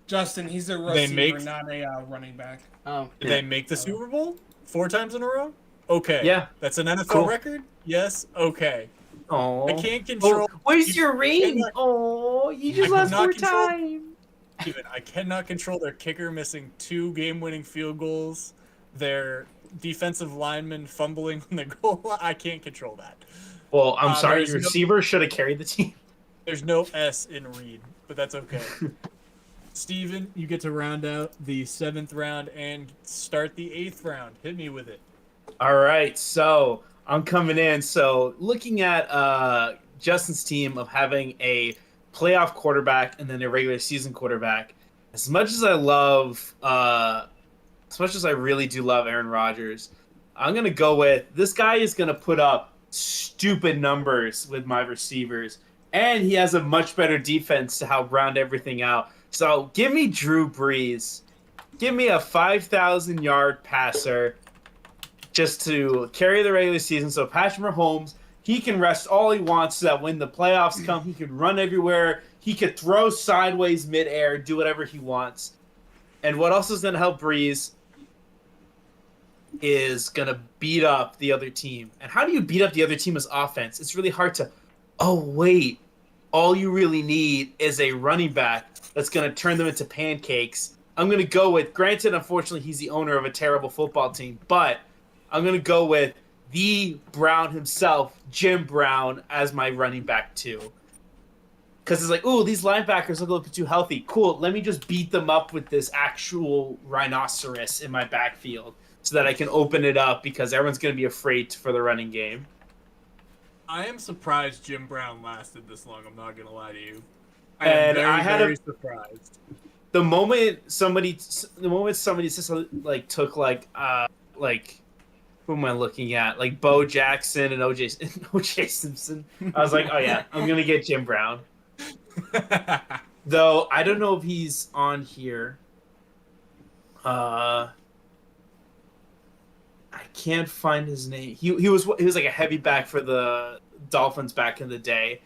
Justin, he's a They receiver, make- not a running back. Oh, Did Yeah. they make the Super Bowl 4 times in a row? Okay. Yeah. That's an NFL Cool. record? Yes. Okay. Oh. I can't control. where's your ring? cannot- Oh, you just I lost cannot 4 control- times. Even I cannot control their kicker missing 2 game-winning field goals. Their defensive lineman fumbling on the goal line. I can't control that. Well, I'm sorry. there's Your no- receiver should have carried the team. There's no S in Reed, but that's okay. Steven, you get to round out the 7th round and start the 8th round. Hit me with it. All right, so I'm coming in. So looking at Justin's team of having a playoff quarterback and then a regular season quarterback, as much as I love, as much as I really do love Aaron Rodgers, I'm gonna go with this guy is gonna put up stupid numbers with my receivers, and he has a much better defense to help round everything out. So give me Drew Brees. Give me a 5,000-yard passer just to carry the regular season. So Patrick Mahomes, he can rest all he wants so that when the playoffs come, he can run everywhere. He could throw sideways midair, do whatever he wants. And what else is going to help Brees is going to beat up the other team. And how do you beat up the other team as offense? It's really hard to, oh, wait, all you really need is a running back that's going to turn them into pancakes. I'm going to go with, granted, unfortunately, he's the owner of a terrible football team, but I'm going to go with the Brown himself, Jim Brown, as my running back too. Because it's like, ooh, these linebackers look a little bit too healthy. Cool, let me just beat them up with this actual rhinoceros in my backfield so that I can open it up because everyone's going to be afraid for the running game. I am surprised Jim Brown lasted this long. I'm not gonna lie to you. And very, I had very surprised. the moment somebody just like took like who am I looking at? Like Bo Jackson and OJ Simpson. I was like, oh yeah, I'm gonna get Jim Brown. Though I don't know if he's on here. I can't find his name. He was like a heavy back for the Dolphins back in the day.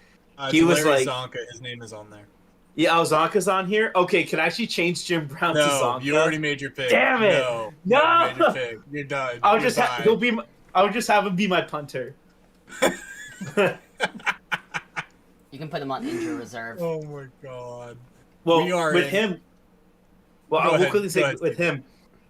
He was Larry like Zonka. His name is on there. Yeah, Zonka's on here. Okay, can I actually change Jim Brown to No, Zonka? you already made your pick. Damn it! No, No! you made your pick. You're done. I'll You're just bye. I'll just have him be my punter. You can put him on injury reserve. Oh my god. Well, We are with in- him. Well, Go I will ahead, quickly go say ahead, with Steve. him,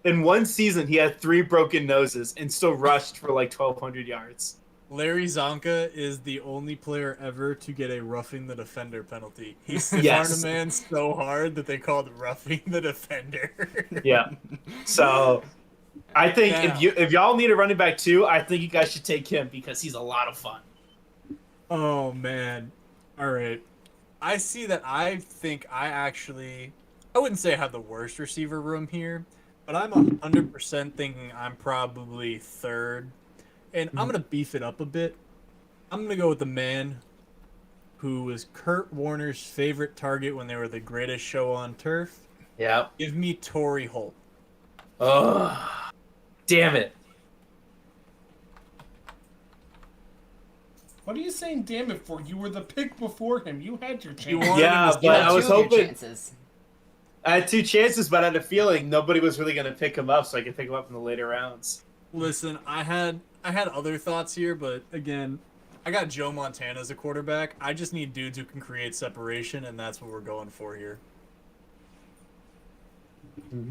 in one season he had 3 broken noses and still rushed for like 1,200 yards. Larry Zonka is the only player ever to get a roughing the defender penalty. He stiff-armed Yes. a man so hard that they called roughing the defender. Yeah. So, I think Now. if y'all need a running back too, I think you guys should take him because he's a lot of fun. Oh man. All right. I see that. I think I wouldn't say I have the worst receiver room here, but I'm 100% thinking I'm probably third. And I'm going to beef it up a bit. I'm going to go with the man who was Kurt Warner's favorite target when they were the greatest show on turf. Yeah. Give me Torrey Holt. Oh, damn it. What are you saying, damn it, for? You were the pick before him. You had your You chance. wanted Yeah, him to but You start. had I was two of your hoping- chances. I had 2 chances, but I had a feeling nobody was really going to pick him up, so I could pick him up in the later rounds. Listen, I had other thoughts here, but again, I got Joe Montana as a quarterback. I just need dudes who can create separation, and that's what we're going for here.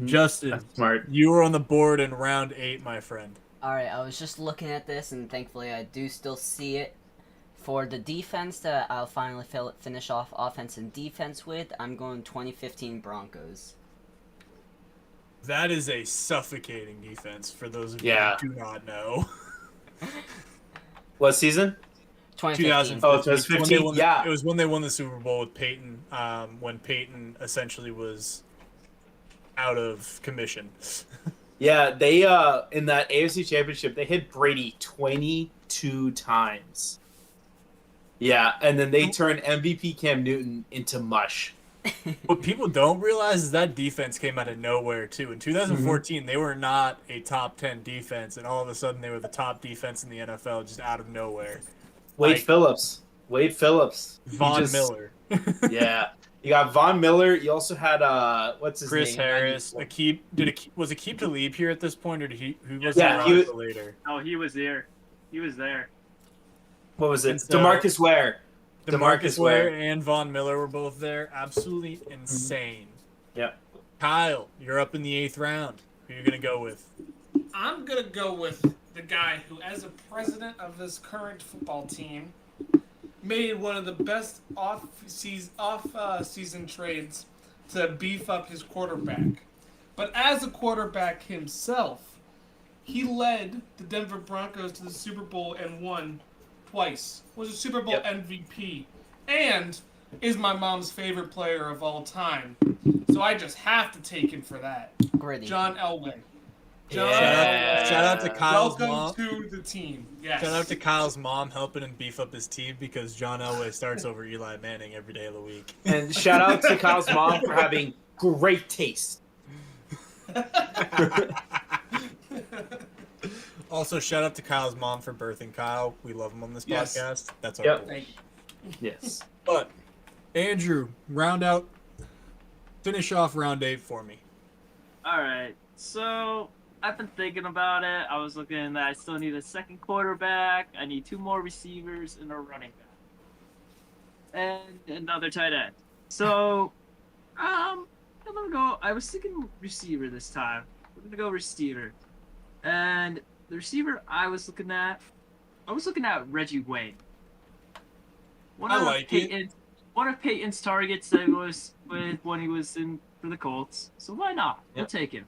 Justin, That's smart. you were on the board in round 8, my friend. Alright, I was just looking at this, and thankfully I do still see it. For the defense that I'll finally finish off offense and defense with, I'm going 2015 Broncos. That is a suffocating defense for those of you Yeah. who do not know. What season? 2015. 2015. Oh, When they 2015, won yeah. It was when they won the Super Bowl with Peyton, when Peyton essentially was out of commission. Yeah, they in that AFC Championship, they hit Brady 22 times. Yeah, and then they turned MVP Cam Newton into mush. What people don't realize is that defense came out of nowhere too. In 2014, they were not a top 10 defense, and all of a sudden they were the top defense in the NFL just out of nowhere. Wade Like- Phillips. He Von just- Miller, Yeah. You got Von Miller. You also had what's his Chris name? Harris, was Aqib Talib here at this point, or who was Yeah, around he was- for later? Oh, he was there. He was there. What was it? And so- DeMarcus Ware. DeMarcus Ware and Von Miller were both there. Absolutely insane. Yep. Kyle, you're up in the 8th round. Who are you gonna go with? I'm going to go with the guy who, as a president of this current football team, made one of the best off-season trades to beef up his quarterback. But as a quarterback himself, he led the Denver Broncos to the Super Bowl and won twice. Was a Super Bowl Yep. MVP. And is my mom's favorite player of all time. So I just have to take him for that. Gritty. John Elway. John Yeah. Elway. Shout out to Kyle's Welcome mom. to the team. Yes. Shout out to Kyle's mom helping him beef up his team because John Elway starts over Eli Manning every day of the week. And shout out to Kyle's mom for having great taste. Also, shout out to Kyle's mom for birthing Kyle. We love him on this Yes. podcast. That's our Yep. goal. Thank you. Yes. But Andrew, finish off round 8 for me. All right. So I've been thinking about it. I was looking that I still need a second quarterback. I need 2 more receivers and a running back, and another tight end. So, I'm gonna go. I was thinking receiver this time. I'm gonna go receiver, and the receiver I was looking at Reggie Wayne. One I of like it. One of Peyton's targets that was with when he was in for the Colts. So why not? We'll Yep. take him.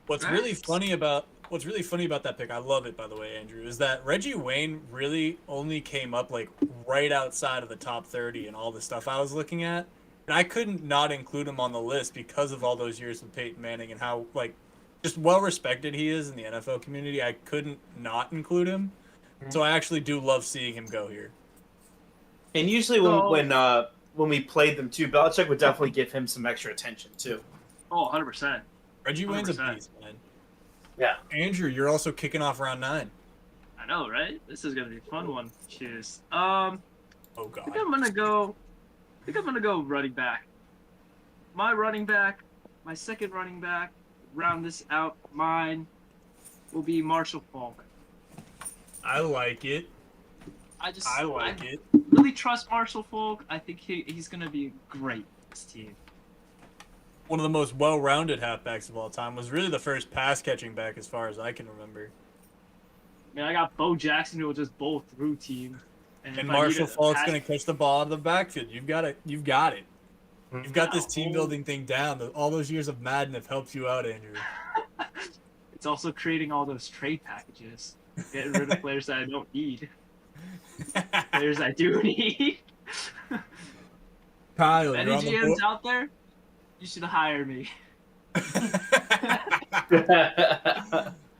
What's Right. really funny about what's really funny about that pick, I love it by the way, Andrew, is that Reggie Wayne really only came up like right outside of the top 30 and all the stuff I was looking at. And I couldn't not include him on the list because of all those years with Peyton Manning and how like just well respected he is in the NFL community. I couldn't not include him. So I actually do love seeing him go here. And usually when we played them too, Belichick would definitely give him some extra attention too. Oh, 100%. Reggie Wayne's a 100%. beast, man. Yeah. Andrew, you're also kicking off round 9. I know, right? This is gonna be a fun one. Cheers. Oh I god. think I'm gonna go running back. My second running back, round this out, mine will be Marshall Falk. I like it. I like it. Really trust Marshall Falk. I think he's gonna be great for this team. One of the most well-rounded halfbacks of all time. Was really the first pass-catching back as far as I can remember. I mean, I got Bo Jackson who will just bowl through team. And if I Marshall need a Falk's pass- going to catch the ball out of the backfield. You've got it. You've got it. You've got this Yeah, team-building thing down. All those years of Madden have helped you out, Andrew. It's also creating all those trade packages, getting rid of players that I don't need, players I do need. Kyle, Any you're on the GMs board. out there, you should hire me.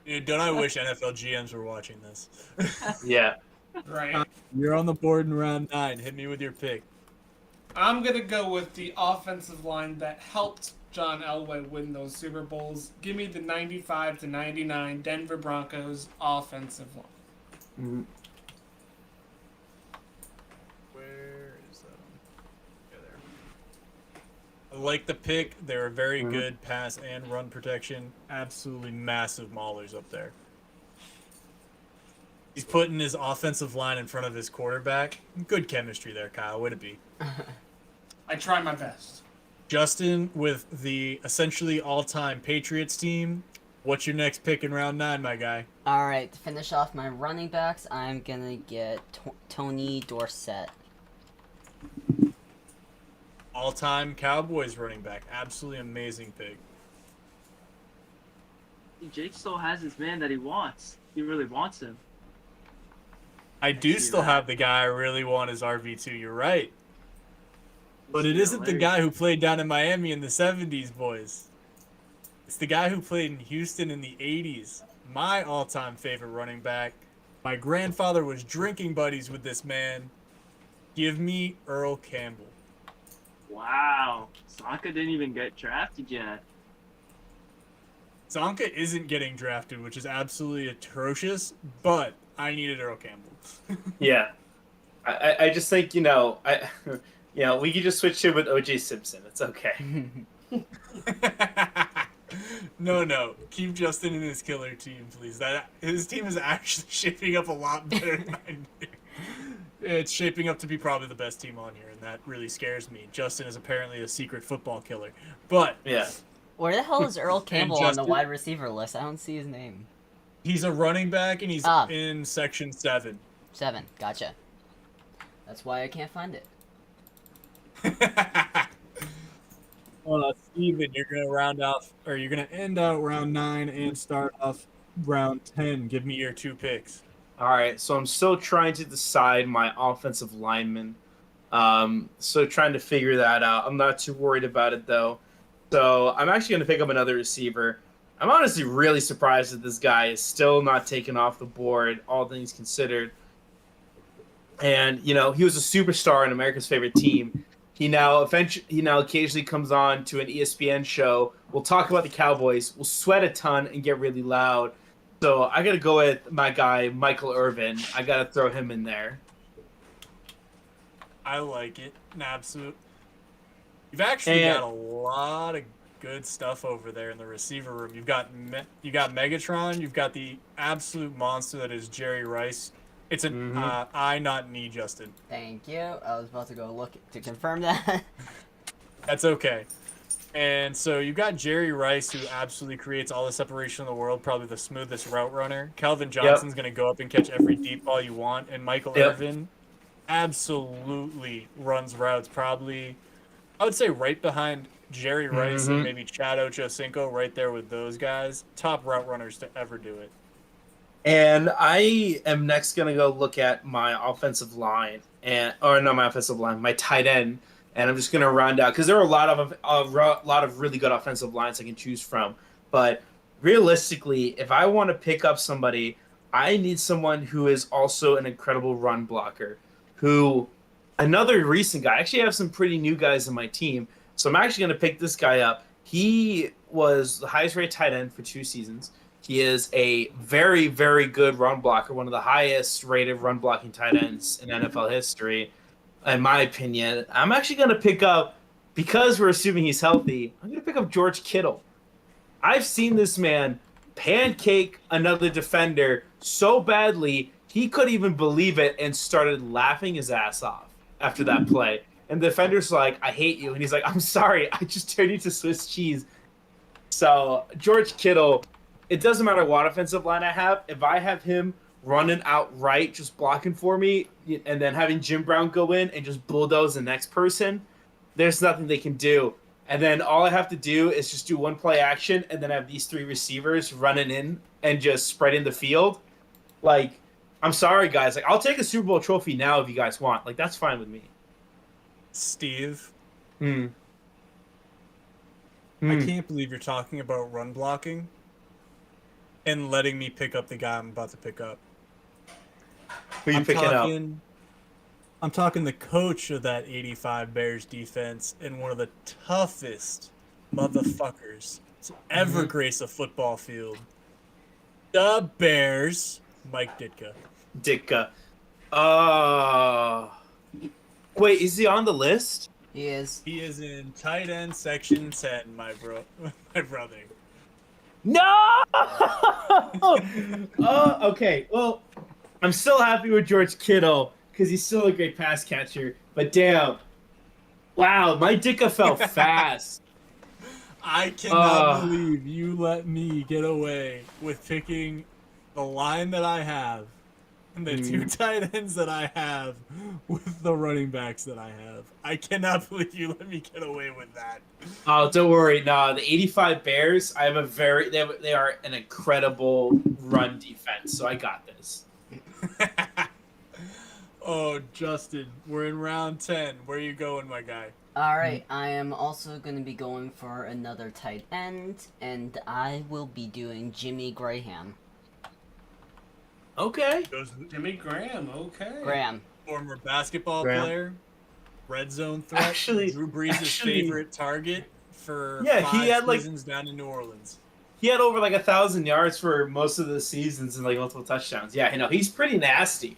Dude, don't I wish NFL GMs were watching this? Yeah. Right. You're on the board in round 9. Hit me with your pick. I'm going to go with the offensive line that helped John Elway win those Super Bowls. Give me the 95-99 Denver Broncos offensive line. Mm-hmm. Where is that? Yeah, there. I like the pick. They're a very good pass and run protection. Absolutely massive maulers up there. He's putting his offensive line in front of his quarterback. Good chemistry there, Kyle. Way to be. I try my best. Justin, with the essentially all-time Patriots team, what's your next pick in round 9, my guy? All right, to finish off my running backs, I'm gonna get Tony Dorsett. All-time Cowboys running back. Absolutely amazing pick. Jake still has his man that he wants. He really wants him. I do see still that. have the guy I really want as RB2. You're right. But it isn't the Hilarious. guy who played down in Miami in the 70s, boys. It's the guy who played in Houston in the 80s. My all-time favorite running back. My grandfather was drinking buddies with this man. Give me Earl Campbell. Wow. Zonka didn't even get drafted yet. Zonka isn't getting drafted, which is absolutely atrocious, but I needed Earl Campbell. Yeah. I just think, we could just switch it with OJ Simpson. It's okay. No. Keep Justin in his killer team, please. His team is actually shaping up a lot better than I do. It's shaping up to be probably the best team on here, and that really scares me. Justin is apparently a secret football killer. But Yeah. Where the hell is Earl Campbell on the Justin? wide receiver list? I don't see his name. he's a running back, and he's Ah. in section 7. 7. Gotcha. That's why I can't find it. Steven, you're gonna end out round 9 and start off round 10. Give me your 2 picks. All right, so I'm still trying to decide my offensive lineman. So trying to figure that out. I'm not too worried about it though. So I'm actually going to pick up another receiver. I'm honestly really surprised that this guy is still not taken off the board, all things considered. And he was a superstar in America's favorite team. He now occasionally comes on to an ESPN show. We'll talk about the Cowboys. We'll sweat a ton and get really loud. So I got to go with my guy, Michael Irvin. I got to throw him in there. I like it. An absolute. You've actually got a lot of good stuff over there in the receiver room. You've got Megatron. You've got the absolute monster that is Jerry Rice. It's an I, not knee, Justin. Thank you. I was about to go look to confirm that. That's okay. And so you've got Jerry Rice, who absolutely creates all the separation in the world, probably the smoothest route runner. Calvin Johnson's going to go up and catch every deep ball you want. And Michael Irvin absolutely runs routes, probably, I would say right behind Jerry Rice and maybe Chad Ochocinco right there with those guys. Top route runners to ever do it. And I am next going to go look at my offensive line, my tight end, and I'm just going to round out because there are a lot of really good offensive lines I can choose from. But realistically, if I want to pick up somebody, I need someone who is also an incredible run blocker. Another recent guy. I actually have some pretty new guys in my team, so I'm actually going to pick this guy up. He was the highest rated tight end for 2 seasons. He is a very, very good run blocker, one of the highest rated run blocking tight ends in NFL history, in my opinion. I'm actually going to pick up, because we're assuming he's healthy, I'm going to pick up George Kittle. I've seen this man pancake another defender so badly, he couldn't even believe it and started laughing his ass off after that play. And the defender's like, I hate you. And he's like, I'm sorry, I just turned you to Swiss cheese. So, George Kittle, it doesn't matter what offensive line I have. If I have him running out right, just blocking for me, and then having Jim Brown go in and just bulldoze the next person, there's nothing they can do. And then all I have to do is just do one play action and then have these 3 receivers running in and just spreading the field. Like, I'm sorry, guys. Like, I'll take a Super Bowl trophy now if you guys want. Like, that's fine with me. Steve, Hmm. I can't believe you're talking about run blocking and letting me pick up the guy I'm about to pick up. Who you picking up? I'm talking the coach of that 85 Bears defense and one of the toughest motherfuckers to ever grace a football field. The Bears, Mike Ditka. Wait, is he on the list? He is. He is in tight end section 10, my brother. No! Okay. Well, I'm still happy with George Kittle because he's still a great pass catcher. But damn. Wow, my Dicka fell fast. I cannot believe you let me get away with picking the line that I have and the 2 tight ends that I have with the running backs that I have. I cannot believe you let me get away with that. Oh, don't worry. No, the 85 Bears, I have they are an incredible run defense, so I got this. Oh, Justin, we're in round 10. Where are you going, my guy? Alright, I am also going to be going for another tight end, and I will be doing Jimmy Graham. Okay. Jimmy Graham, okay. Graham. Former basketball Graham. player, red zone threat, Actually- Drew Brees' favorite target for Yeah, 5 he had, like- seasons down in New Orleans. He had over 1,000 yards for most of the seasons and multiple touchdowns. Yeah, you know, he's pretty nasty.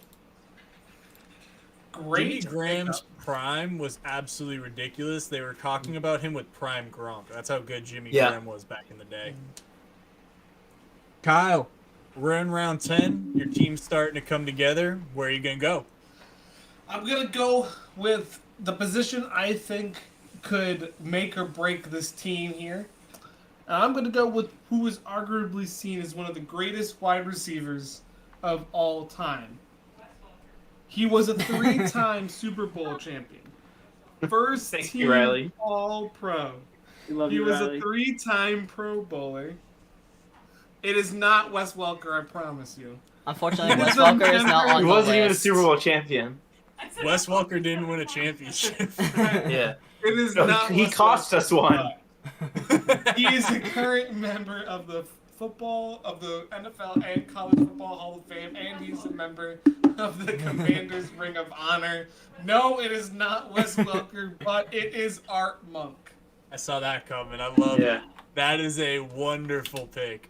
Jimmy Great. Graham's prime was absolutely ridiculous. They were talking about him with prime Gronk. That's how good Jimmy Graham was back in the day. Kyle, we're in round 10. Your team's starting to come together. Where are you going to go? I'm going to go with the position I think could make or break this team here. And I'm going to go with who is arguably seen as one of the greatest wide receivers of all time. He was a 3-time Super Bowl champion. First Thank team you, Riley. All-Pro. We love He you, was Riley. a 3-time Pro Bowler. It is not Wes Welker, I promise you. Unfortunately, Wes Welker is not on He the wasn't even a list. Super Bowl champion. Wes Welker didn't win a championship. Yeah. It is No, not. he Wes cost Welker, us one. but He is a current member of the NFL and College Football Hall of Fame, and he's a member of the Commanders Ring of Honor. No, it is not Wes Welker, but it is Art Monk. I saw that coming. I love Yeah. it. That is a wonderful pick.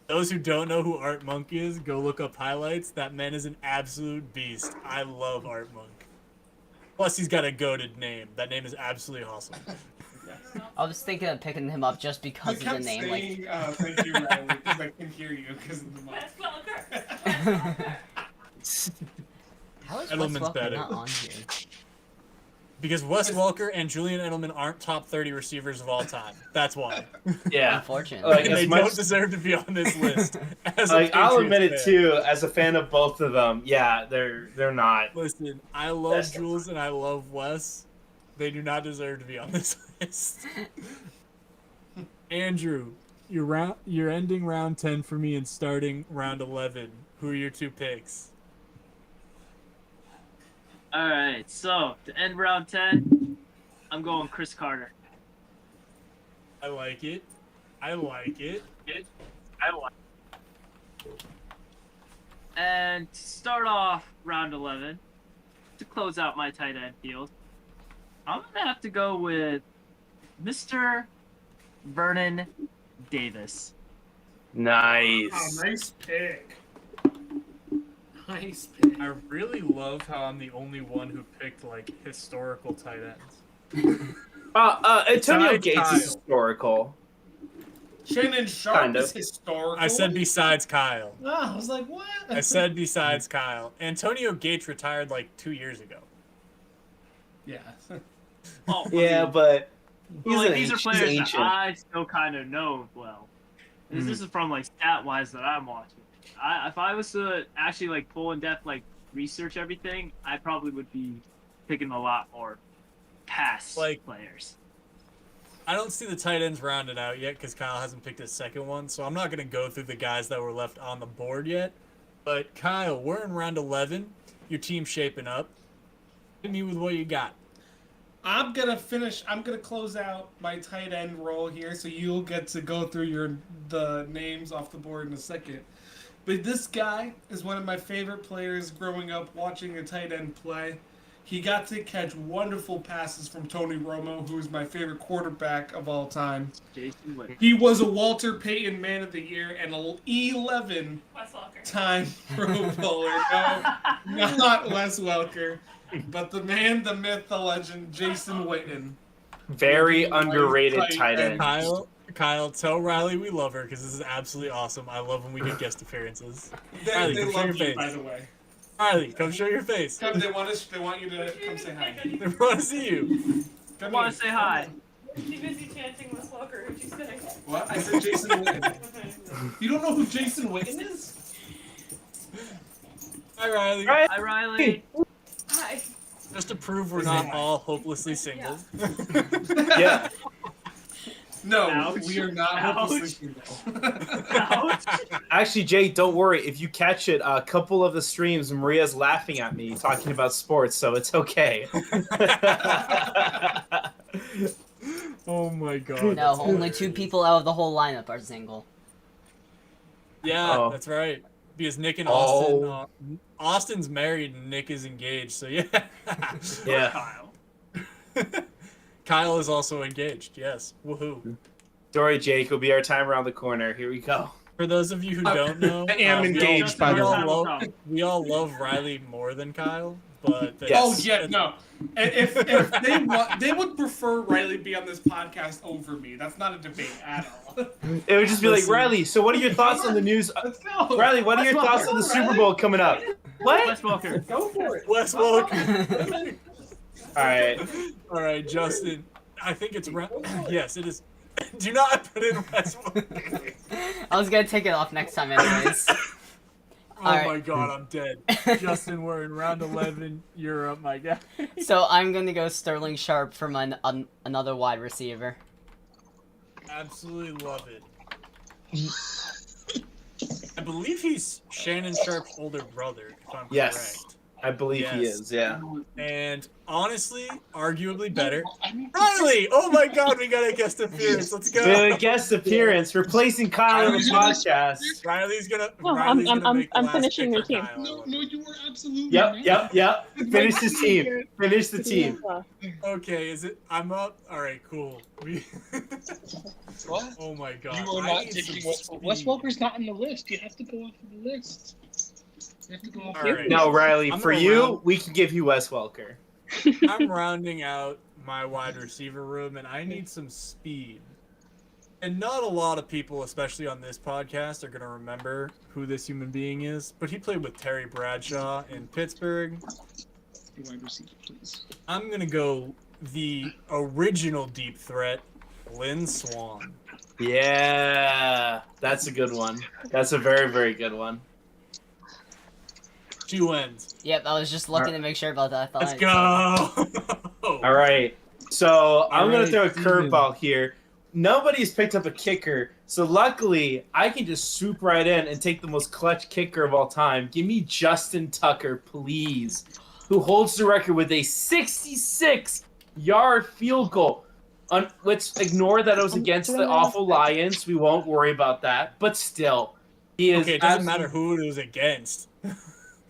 Those who don't know who Art Monk is, go look up highlights. That man is an absolute beast. I love Art Monk. Plus, he's got a goated name. That name is absolutely awesome. I was thinking of picking him up just because You of the kept name. saying, thank you, Riley, because I can hear you because of the mic. How is Wes Edelman's Welker better. not on here? Because Wes Welker and Julian Edelman aren't top 30 receivers of all time. That's why. Yeah. Unfortunately. Like, And as they much- don't deserve to be on this list. As a Like, I'll admit it Patriots too, as a fan of both of them. Yeah, they're not. fan. Listen, I love That's- Jules and I love Wes, They do not deserve to be on this list. Andrew, you're ending round 10 for me and starting round 11. Who are your two picks? All right, so to end round 10, I'm going Chris Carter. I like it. I like it. And to start off round 11, to close out my tight end field, I'm going to have to go with Mr. Vernon Davis. Nice. Oh, nice pick. Nice pick. I really love how I'm the only one who picked like historical tight ends. Antonio Besides Gates Kyle. is historical. Shannon Sharp Kind of. is historical. I said besides Kyle. Oh, I was like, what? I said besides Kyle. Antonio Gates retired like 2 years ago. Yeah. Oh, Yeah, but he's like, an these are ancient. players He's that ancient. I still kind of know well. This is from like stat wise that I'm watching. If I was to actually like full in depth like research everything, I probably would be picking a lot more pass Like- players. I don't see the tight ends rounded out yet because Kyle hasn't picked his second one, so I'm not going to go through the guys that were left on the board yet. But Kyle, we're in round 11. Your team's shaping up. Hit me with what you got. I'm gonna close out my tight end role here, so you'll get to go through the names off the board in a second. But this guy is one of my favorite players growing up watching a tight end play. He got to catch wonderful passes from Tony Romo, who is my favorite quarterback of all time. Jason Witten. He was a Walter Payton Man of the Year and an 11 Wes Welker. time Pro Bowler. No, not Wes Welker, but the man, the myth, the legend, Jason Witten. Very underrated tight end. Kyle, tell Riley we love her because this is absolutely awesome. I love when we get guest appearances. They, Riley, they come show love your you, face. by the way. Riley, come show your face. Come, they want you to come say hi. They want to see you. I Come want here. to say hi. She busy chanting Wes Welker. Who'd you say? What? I said Jason Witten. You don't know who Jason Witten is? Hi, Riley. Hi, Riley. Hi. Just to prove we're not all hopelessly single. Yeah. No, Ouch. we are not Ouch. hopelessly single. Ouch. Actually, Jay, don't worry. If you catch it, a couple of the streams, Maria's laughing at me talking about sports, so it's okay. Oh my god. No, only 2 people out of the whole lineup are single. Yeah, Oh. that's right. Because Nick and Oh. Austin, Austin's married and Nick is engaged, so yeah. Yeah. Kyle. Kyle is also engaged, yes. Woohoo. Dory Jake will be our time around the corner. Here we go. For those of you who don't know, I am we engaged, all- by we the all way. love- We all love Riley more than Kyle, but that's, Yes. Oh yeah, no. If they want, they would prefer Riley be on this podcast over me. That's not a debate at all. It would just be like, Listen. Riley, so what are your thoughts on the news? Let's go. Riley, what are your Let's thoughts go, on the Riley. Super Bowl coming up? What? Wes Welker. Go for it. Wes Welker. All right. All right, Justin. I think it's yes, it is. Do not put in Wes Welker. I was gonna take it off next time anyways. Oh Alright. my god, I'm dead. Justin, we're in round 11. You're up, my guy. So I'm gonna go Sterling Sharp for my another wide receiver. Absolutely love it. I believe he's Shannon Sharp's older brother, if I'm Yes. correct. I believe he Yes. is, yeah. And honestly, arguably better. Riley! Oh my god, we got a guest appearance. Let's go. The guest appearance, replacing Kyle on the podcast. Riley's gonna. Oh, Riley's I'm- gonna I'm- make the I'm last finishing pick your for team. Kyle. No, you were absolutely Yep, right. yep. Finish the team. Finish the team. Okay, is it? I'm up. All right, cool. What? Oh my god. You are I not need taking some Wes. Wes speed. Welker's not on the list. You have to go off of the list. You have to go off. All right. No, Riley, I'm for gonna you, round- we can give you Wes Welker. I'm rounding out my wide receiver room, and I need some speed. And not a lot of people, especially on this podcast, are going to remember who this human being is. But he played with Terry Bradshaw in Pittsburgh. Your wide receiver, please. I'm going to go the original deep threat, Lynn Swan. Yeah, that's a good one. That's a very, very good one. 2 ends. Yep, I was just looking to make sure about that. I thought Let's go! All right. So I'm going right, to throw a Steven. curveball here. Nobody's picked up a kicker, so luckily I can just swoop right in and take the most clutch kicker of all time. Give me Justin Tucker, please, who holds the record with a 66-yard field goal. Let's ignore that it was against the awful Lions. We won't worry about that. But still, he is Okay, it doesn't matter who it was against.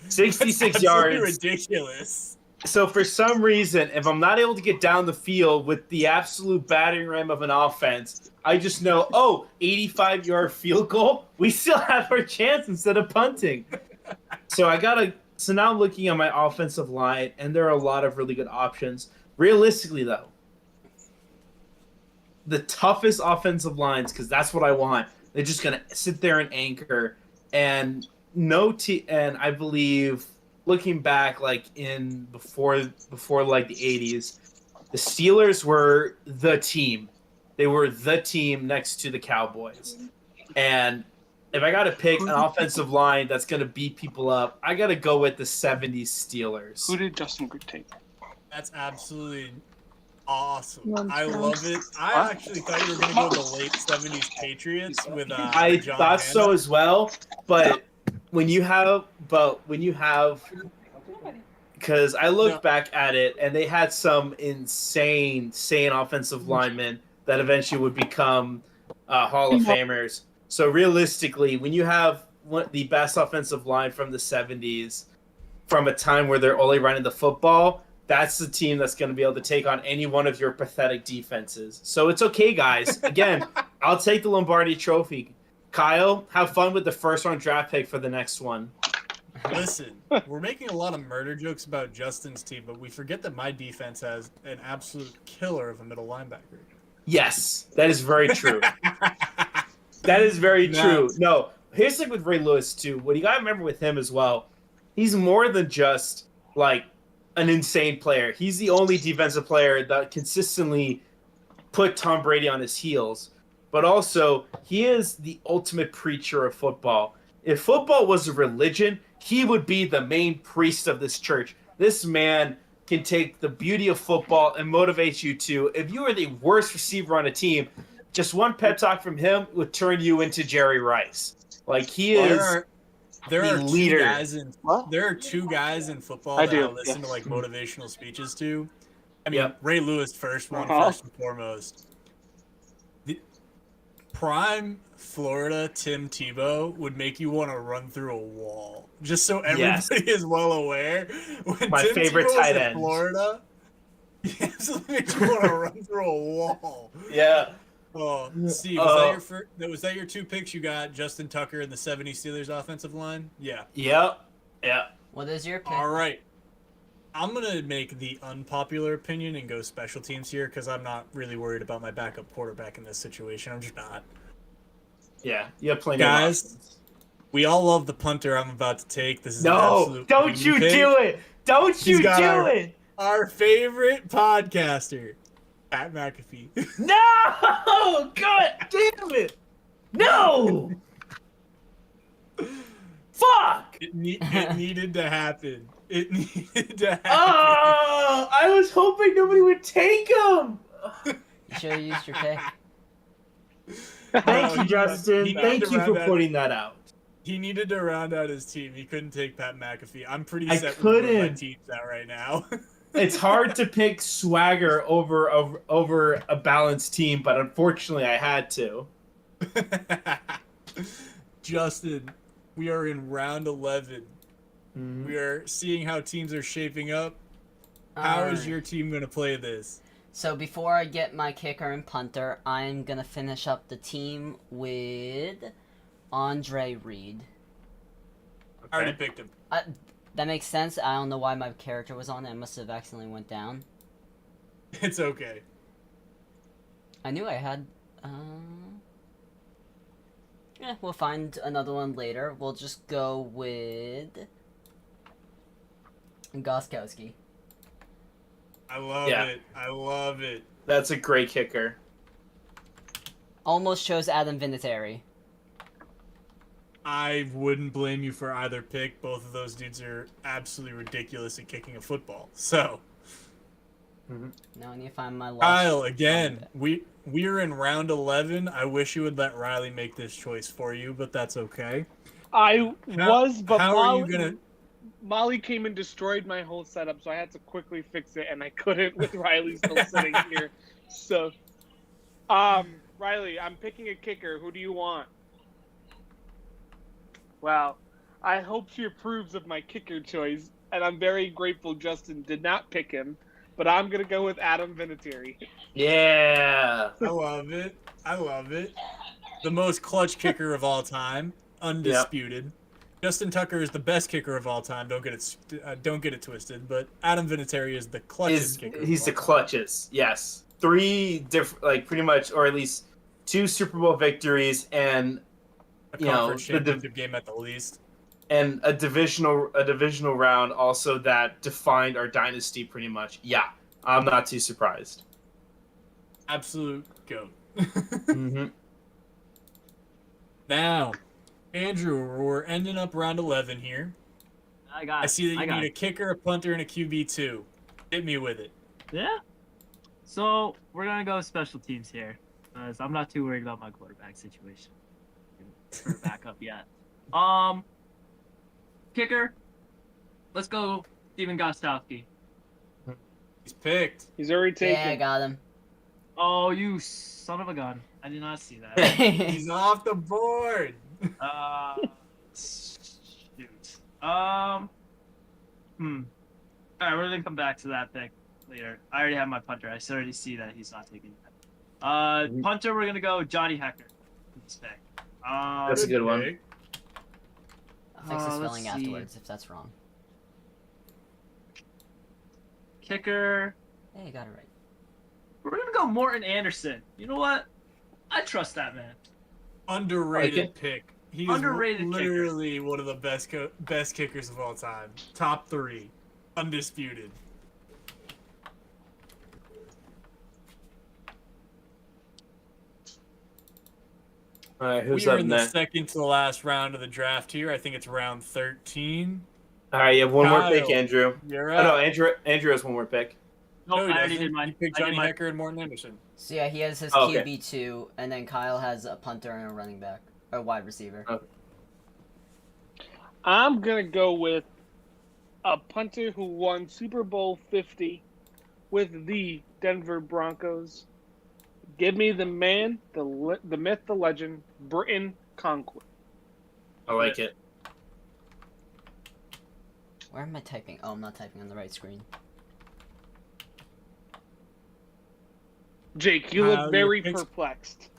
66 Absolutely yards. ridiculous. So for some reason, if I'm not able to get down the field with the absolute battering ram of an offense, I just know, 85-yard field goal. We still have our chance instead of punting. So now I'm looking at my offensive line, and there are a lot of really good options. Realistically, though, the toughest offensive lines, because that's what I want. They're just gonna sit there and anchor, and and I believe. Looking back, like before like the 80s, the Steelers were the team. They were the team next to the Cowboys. And if I got to pick an offensive line that's going to beat people up, I got to go with the 70s Steelers. Who did Justin take? That's absolutely awesome. I love it. I actually thought you were going to go with the late 70s Patriots with I John thought Hanna. so as well, but when you have because I looked back at it and they had some insane offensive linemen that eventually would become Hall of Famers. So realistically, when you have the best offensive line from the 70s, from a time where they're only running the football, that's the team that's going to be able to take on any one of your pathetic defenses. So it's okay, guys. Again, I'll take the Lombardi Trophy. Kyle, have fun with the first-round draft pick for the next one. Listen, we're making a lot of murder jokes about Justin's team, but we forget that my defense has an absolute killer of a middle linebacker. Yes, that is very true. That is very true. No, here's the thing with Ray Lewis, too. What you got to remember with him as well, he's more than just, like, an insane player. He's the only defensive player that consistently put Tom Brady on his heels. But also, he is the ultimate preacher of football. If football was a religion, he would be the main priest of this church. This man can take the beauty of football and motivate you to, if you are the worst receiver on a team, just one pep talk from him would turn you into Jerry Rice. Like, he is there the are leader. There are two guys in football I that do, I listen to, like, motivational speeches to. I mean, Yep. Ray Lewis first and foremost. The prime Florida Tim Tebow would make you want to run through a wall. Just so everybody is well aware. When My Tim favorite Tebow was tight in end. Florida, he absolutely makes you want to run through a wall. Yeah. Oh, Steve, was that your two picks you got? Justin Tucker and the 70 Steelers offensive line? Yeah. Yep. Yeah. What is your pick? All right. I'm going to make the unpopular opinion and go special teams here because I'm not really worried about my backup quarterback in this situation. I'm just not. Yeah. You have plenty Guys, of options. we all love the punter I'm about to take. This is an No, absolute don't dream you pick. do it. Don't He's you got do it. Our favorite podcaster, Pat McAfee. No! God damn it! No! Fuck! It needed to happen. It needed to happen. Oh, I was hoping nobody would take him. You should have used your pick. Thank you, Justin. he needed Thank to you for round out- putting that out. He needed to round out his team. He couldn't take Pat McAfee. I'm pretty I set with where my couldn't. team's at right now. It's hard to pick swagger over a balanced team, but unfortunately, I had to. Justin, we are in round 11. Mhm. We are seeing how teams are shaping up. How is Alright. your team going to play this? So before I get my kicker and punter, I'm gonna finish up the team with Andre Reed. I already picked him. That makes sense. I don't know why my character was on it. I must have accidentally went down. It's okay. I knew I had. Yeah, we'll find another one later. We'll just go with Goskowski. I love Yeah. it. I love it. That's a great kicker. Almost chose Adam Vinatieri. I wouldn't blame you for either pick. Both of those dudes are absolutely ridiculous at kicking a football. So, Now I need to find my lost. Kyle, again, find we're in round 11. I wish you would let Riley make this choice for you, but that's okay. I How- was, but how are you gonna? Molly came and destroyed my whole setup, so I had to quickly fix it, and I couldn't with Riley still sitting here. So, Riley, I'm picking a kicker. Who do you want? Well, I hope she approves of my kicker choice, and I'm very grateful Justin did not pick him, but I'm going to go with Adam Vinatieri. Yeah. I love it. I love it. The most clutch kicker of all time, undisputed. Justin Tucker is the best kicker of all time. Don't get it twisted. But Adam Vinatieri is the clutchest kicker. He's the of all time. clutchest. Yes, 3 different, like pretty much, or at least 2 Super Bowl victories and A you know, conference the championship game at the least. and a divisional round also that defined our dynasty pretty much. Yeah, I'm not too surprised. Absolute goat. Mm-hmm. Now, Andrew, we're ending up round 11 here. I see that you need a kicker, a punter, and a QB2. Hit me with it. Yeah. So we're gonna go special teams here, because I'm not too worried about my quarterback situation for backup yet. Kicker. Let's go, Steven Gostkowski. He's picked. He's already taken. Yeah, I got him. Oh, you son of a gun! I did not see that. He's off the board. Shoot. All right, we're gonna come back to that pick later. I already have my punter. I already see that he's not taking that. Punter, we're gonna go Johnny Hecker. This pick. That's a good one. pick. I'll fix the let's spelling see. afterwards if that's wrong. Kicker. Hey, you got it right. We're gonna go Morton Anderson. You know what? I trust that man. Underrated Like it. pick. He's Underrated kicker. literally one of the best kickers of all time. Top 3. Undisputed. All right, who's We are up in the next? second to the last round of the draft here. I think it's round 13. All right, you have one more pick, Kyle. Andrew. You're Oh, no, up. Andrew has one more pick. Nope, No, he I already doesn't. did mine. You picked I did Johnny mine. Hecker and Morton Anderson. So yeah, he has his Oh, okay. QB2, and then Kyle has a punter and a running back, or wide receiver. I'm going to go with a punter who won Super Bowl 50 with the Denver Broncos. Give me the man, the myth, the legend, Britton Conklin. I like it. Where am I typing? Oh, I'm not typing on the right screen. Jake, you Kyle, look your very picks- perplexed.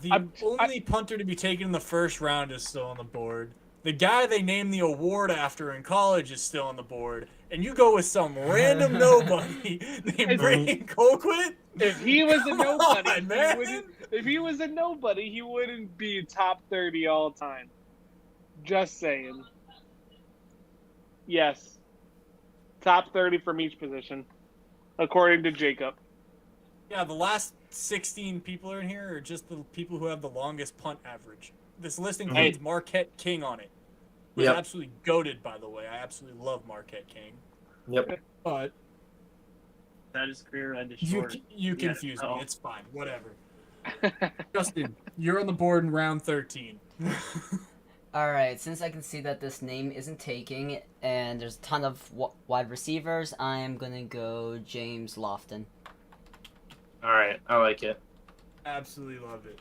The I'm- only punter to be taken in the first round is still on the board. The guy they named the award after in college is still on the board. And you go with some random nobody named Brayden Colquitt? If he was a Come nobody, on, man. he wouldn't be top 30 all time. Just saying. Yes. Top 30 from each position, according to Jacob. Yeah, the last 16 people are in here are just the people who have the longest punt average. This list includes Marquette King on it. Who's Yep. absolutely goated, by the way. I absolutely love Marquette King. Yep. But That is career ended you short. you Yeah, confuse no. me. It's fine. Whatever. Justin, you're on the board in round 13. Alright, since I can see that this name isn't taking, and there's a ton of wide receivers, I am gonna go James Lofton. All right, I like it. Absolutely love it.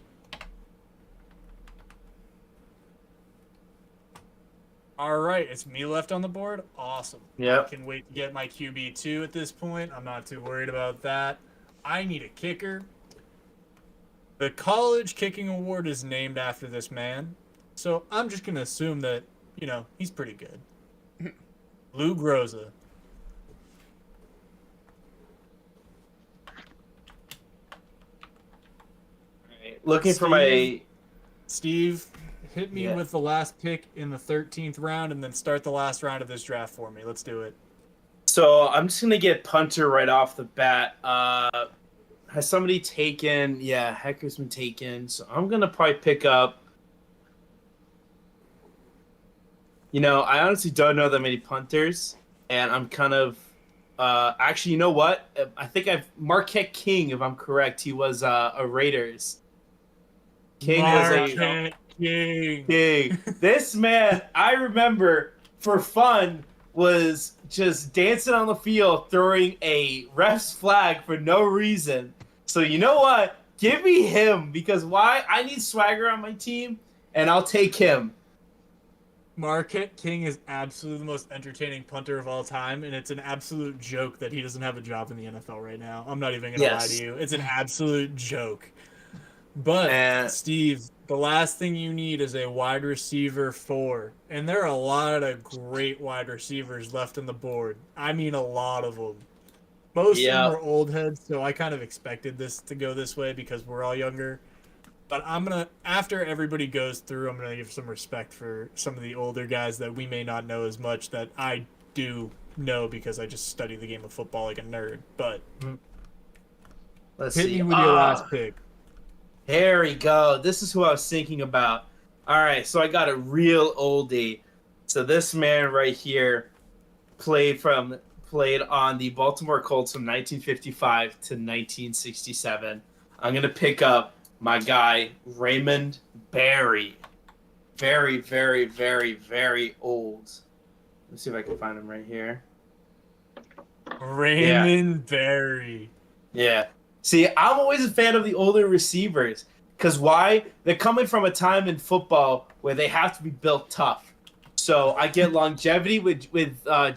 All right, it's me left on the board. Awesome. Yep. I can wait to get my QB2 at this point. I'm not too worried about that. I need a kicker. The college kicking award is named after this man. So I'm just going to assume that, you know, he's pretty good. Lou Groza. Looking for my. Steve, hit me Yeah. with the last pick in the 13th round and then start the last round of this draft for me. Let's do it. So I'm just gonna get punter right off the bat. Has somebody taken? Yeah, Hecker's been taken. So I'm gonna probably pick up. You know, I honestly don't know that many punters, and I'm kind of Actually, you know what? I think Marquette King, if I'm correct. He was a Raiders. King was a Marquette King. King. This man, I remember, for fun, was just dancing on the field, throwing a ref's flag for no reason. So you know what? Give me him, because why? I need swagger on my team, and I'll take him. Marquette King is absolutely the most entertaining punter of all time, and it's an absolute joke that he doesn't have a job in the NFL right now. I'm not even gonna lie to you. It's an absolute joke. But Steve, the last thing you need is a wide receiver 4, and there are a lot of great wide receivers left on the board. I mean, a lot of them. Most of them are old heads, so I kind of expected this to go this way because we're all younger. But after everybody goes through, I'm gonna give some respect for some of the older guys that we may not know as much that I do know because I just study the game of football like a nerd. But Let's hit see. me with your last pick. Here we go. This is who I was thinking about. All right, so I got a real oldie. So this man right here played on the Baltimore Colts from 1955 to 1967. I'm gonna pick up my guy Raymond Berry. Very, very, very, very old. Let's see if I can find him right here. Raymond Berry. Yeah. See, I'm always a fan of the older receivers. Because why? They're coming from a time in football where they have to be built tough. So I get longevity with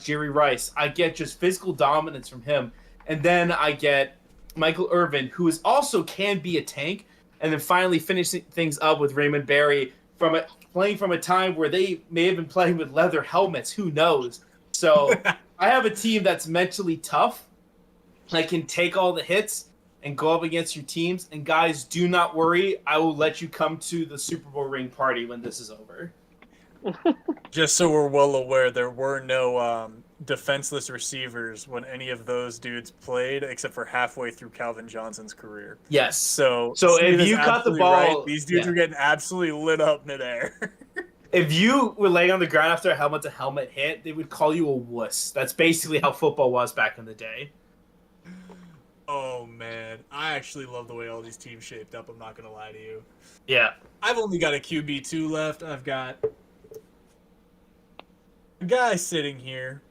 Jerry Rice. I get just physical dominance from him. And then I get Michael Irvin, who is also can be a tank. And then finally finishing things up with Raymond Berry playing from a time where they may have been playing with leather helmets. Who knows? So I have a team that's mentally tough. I can take all the hits and go up against your teams. And guys, do not worry. I will let you come to the Super Bowl ring party when this is over. Just so we're well aware, there were no defenseless receivers when any of those dudes played, except for halfway through Calvin Johnson's career. Yes. So if you caught the ball, right, these dudes were getting absolutely lit up midair. If you were laying on the ground after a helmet-to-helmet hit, they would call you a wuss. That's basically how football was back in the day. Oh, man. I actually love the way all these teams shaped up. I'm not going to lie to you. Yeah. I've only got a QB2 left. I've got a guy sitting here.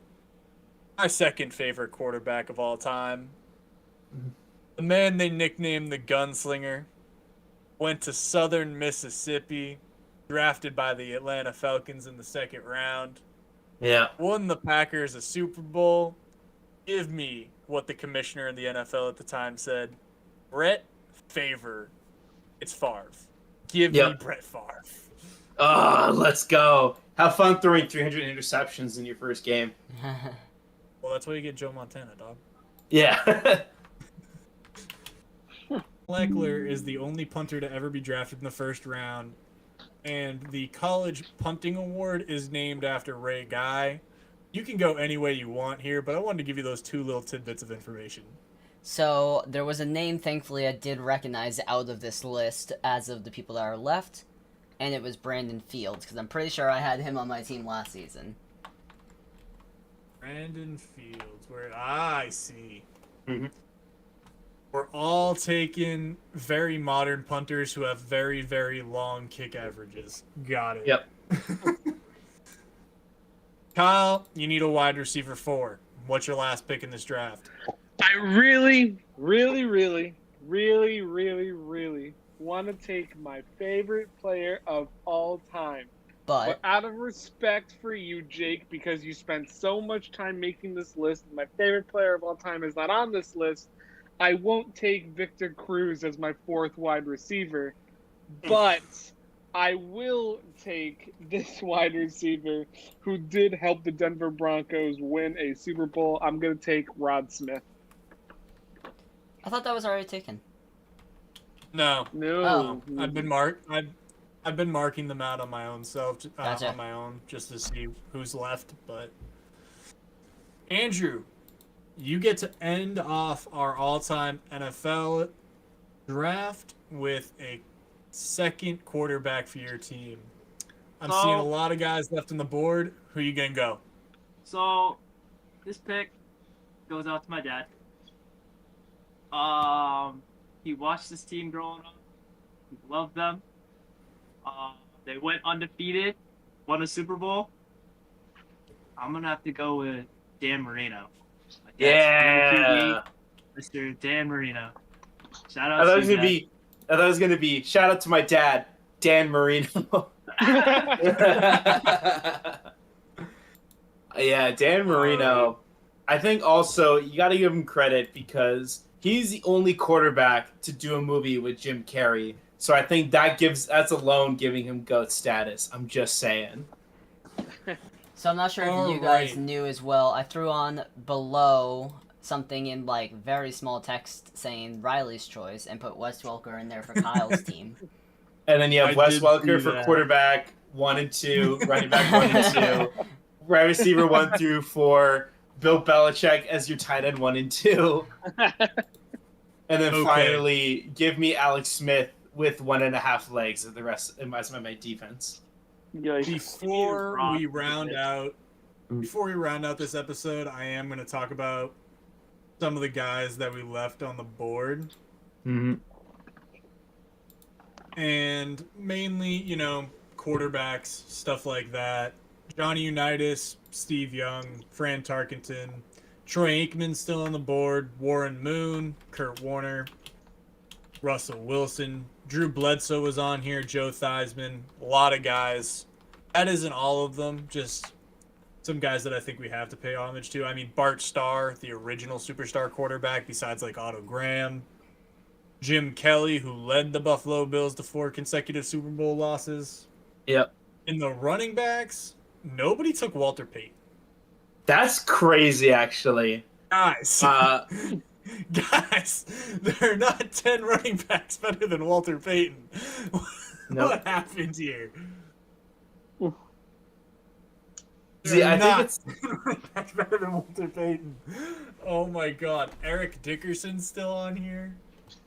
My second favorite quarterback of all time. The man they nicknamed the Gunslinger. Went to Southern Mississippi. Drafted by the Atlanta Falcons in the second round. Yeah. Won the Packers a Super Bowl. Give me what the commissioner in the NFL at the time said. Brett Favre. It's Favre. Give me Brett Favre. Let's go. Have fun throwing 300 interceptions in your first game. Well, that's why you get Joe Montana, dog. Yeah. Leckler is the only punter to ever be drafted in the first round. And the College Punting Award is named after Ray Guy. You can go any way you want here, but I wanted to give you those two little tidbits of information. So, there was a name, thankfully, I did recognize out of this list as of the people that are left, and it was Brandon Fields, because I'm pretty sure I had him on my team last season. Brandon Fields, I see. Mm-hmm. We're all taking very modern punters who have very, very long kick averages. Got it. Yep. Kyle, you need a wide receiver 4. What's your last pick in this draft? I really, really, really, really, really, really want to take my favorite player of all time. But out of respect for you, Jake, because you spent so much time making this list, my favorite player of all time is not on this list, I won't take Victor Cruz as my 4th wide receiver. But I will take this wide receiver who did help the Denver Broncos win a Super Bowl. I'm going to take Rod Smith. I thought that was already taken. No. Oh. I've been marking them out on my own self, Gotcha. on my own, just to see who's left. But Andrew, you get to end off our all-time NFL draft with a second quarterback for your team. I'm seeing a lot of guys left on the board. Who you gonna go? So, this pick, goes out to my dad. He watched this team growing up. He loved them. They went undefeated, won a Super Bowl. I'm gonna have to go with Dan Marino. My dad's Yeah. Mr. Dan Marino. Shout I out thought it to was you, gonna be. I thought it was gonna be. Shout out to my dad, Dan Marino. Yeah, Dan Marino. I think also you got to give him credit because he's the only quarterback to do a movie with Jim Carrey. So I think that's alone giving him GOAT status. I'm just saying. So I'm not sure if you Alright. guys knew as well. I threw on below something in like very small text saying Riley's choice and put Wes Welker in there for Kyle's team. And then you have I Wes did Welker see for that. quarterback 1 and 2, running back 1 and 2, wide receiver 1 through 4, Bill Belichick as your tight end 1 and 2, and then Okay. finally give me Alex Smith with 1.5 legs of the rest of my defense. Yikes. Before we Rob, round okay. out, this episode, I am going to talk about some of the guys that we left on the board, Mm-hmm. and mainly, you know, quarterbacks, stuff like that. Johnny Unitas, Steve Young, Fran Tarkenton, Troy Aikman still on the board, Warren Moon, Kurt Warner, Russell Wilson, Drew Bledsoe was on here, Joe Theismann, a lot of guys. That isn't all of them, just some guys that I think we have to pay homage to. I mean, Bart Starr, the original superstar quarterback, besides like Otto Graham. Jim Kelly, who led the Buffalo Bills to 4 consecutive Super Bowl losses. Yep. In the running backs, nobody took Walter Payton. That's crazy, actually. Guys, guys, there are not 10 running backs better than Walter Payton. Nope. What happened here? See, There are I think not it's 10 running backs better than Walter Payton. Oh my God, Eric Dickerson's still on here.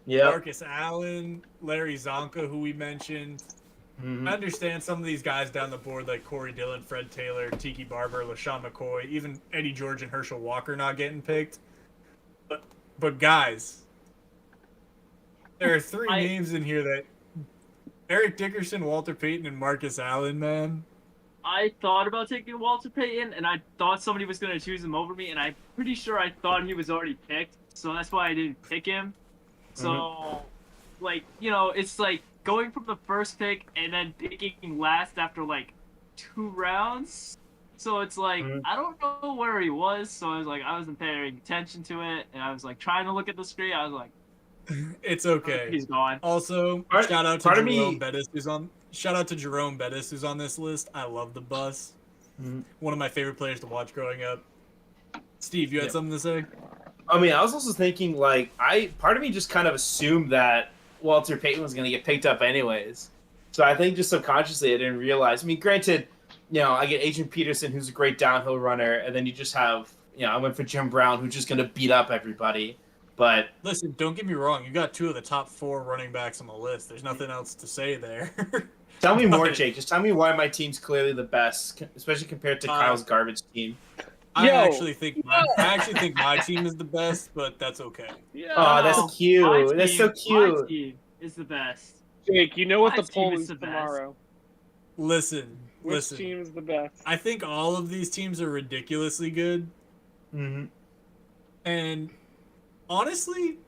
yeah. Marcus Allen, Larry Zonka, who we mentioned. Mhm. I understand some of these guys down the board, like Corey Dillon, Fred Taylor, Tiki Barber, LaShawn McCoy, even Eddie George and Herschel Walker not getting picked. But guys, there are 3 names in here that Eric Dickerson, Walter Payton, and Marcus Allen, man. I thought about taking Walter Payton, and I thought somebody was going to choose him over me, and I'm pretty sure I thought he was already picked, so that's why I didn't pick him. So, like, you know, it's like going from the first pick and then picking last after, like, 2 rounds. So it's like, I don't know where he was, so I was like, I wasn't paying attention to it, and I was like trying to look at the screen. I was like, It's okay. he's gone. Also, Part- shout out to part of Jerome me- Bettis, who's on this list. I love the bus. Mhm. One of my favorite players to watch growing up. Steve, you had Yep. something to say? I mean, I was also thinking, like, part of me just kind of assumed that Walter Payton was going to get picked up anyways. So I think just subconsciously I didn't realize. I mean, granted, you know, I get Adrian Peterson, who's a great downhill runner, and then you just have, you know, I went for Jim Brown, who's just going to beat up everybody. But Listen, don't get me wrong. You got 2 of the top 4 running backs on the list. There's nothing else to say there. tell me more, Jake. Just tell me why my team's clearly the best, especially compared to Kyle's garbage team. I Yo, actually think my team is the best, but that's okay. Yeah. Oh, No, that's my cute. That's so team- My cute. team is the best. Jake, you know what My the team poll is is the best. tomorrow. Listen. Which team is the best? I think all of these teams are ridiculously good, Mm-hmm. and honestly,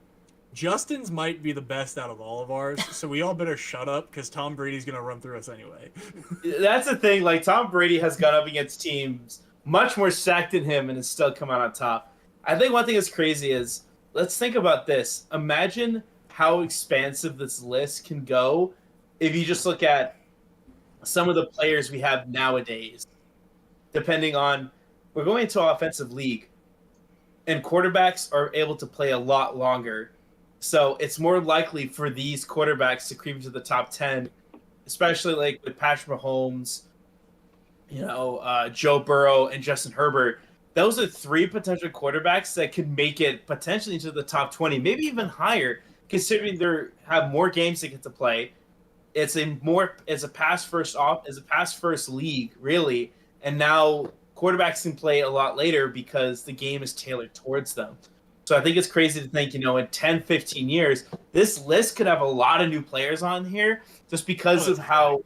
Justin's might be the best out of all of ours. So we all better shut up because Tom Brady's gonna run through us anyway. That's the thing. Like, Tom Brady has gone up against teams much more stacked than him and has still come out on top. I think one thing that's crazy is, let's think about this. Imagine how expansive this list can go if you just look at some of the players we have nowadays. Depending on, we're going into an offensive league, and quarterbacks are able to play a lot longer. So it's more likely for these quarterbacks to creep into the top 10, especially like with Patrick Mahomes, you know, Joe Burrow, and Justin Herbert. Those are 3 potential quarterbacks that could make it potentially into the top 20, maybe even higher, considering they have more games they get to play. It's a pass first league, really, and now quarterbacks can play a lot later because the game is tailored towards them. So I think it's crazy to think, in 10, 15 years, this list could have a lot of new players on here just because of how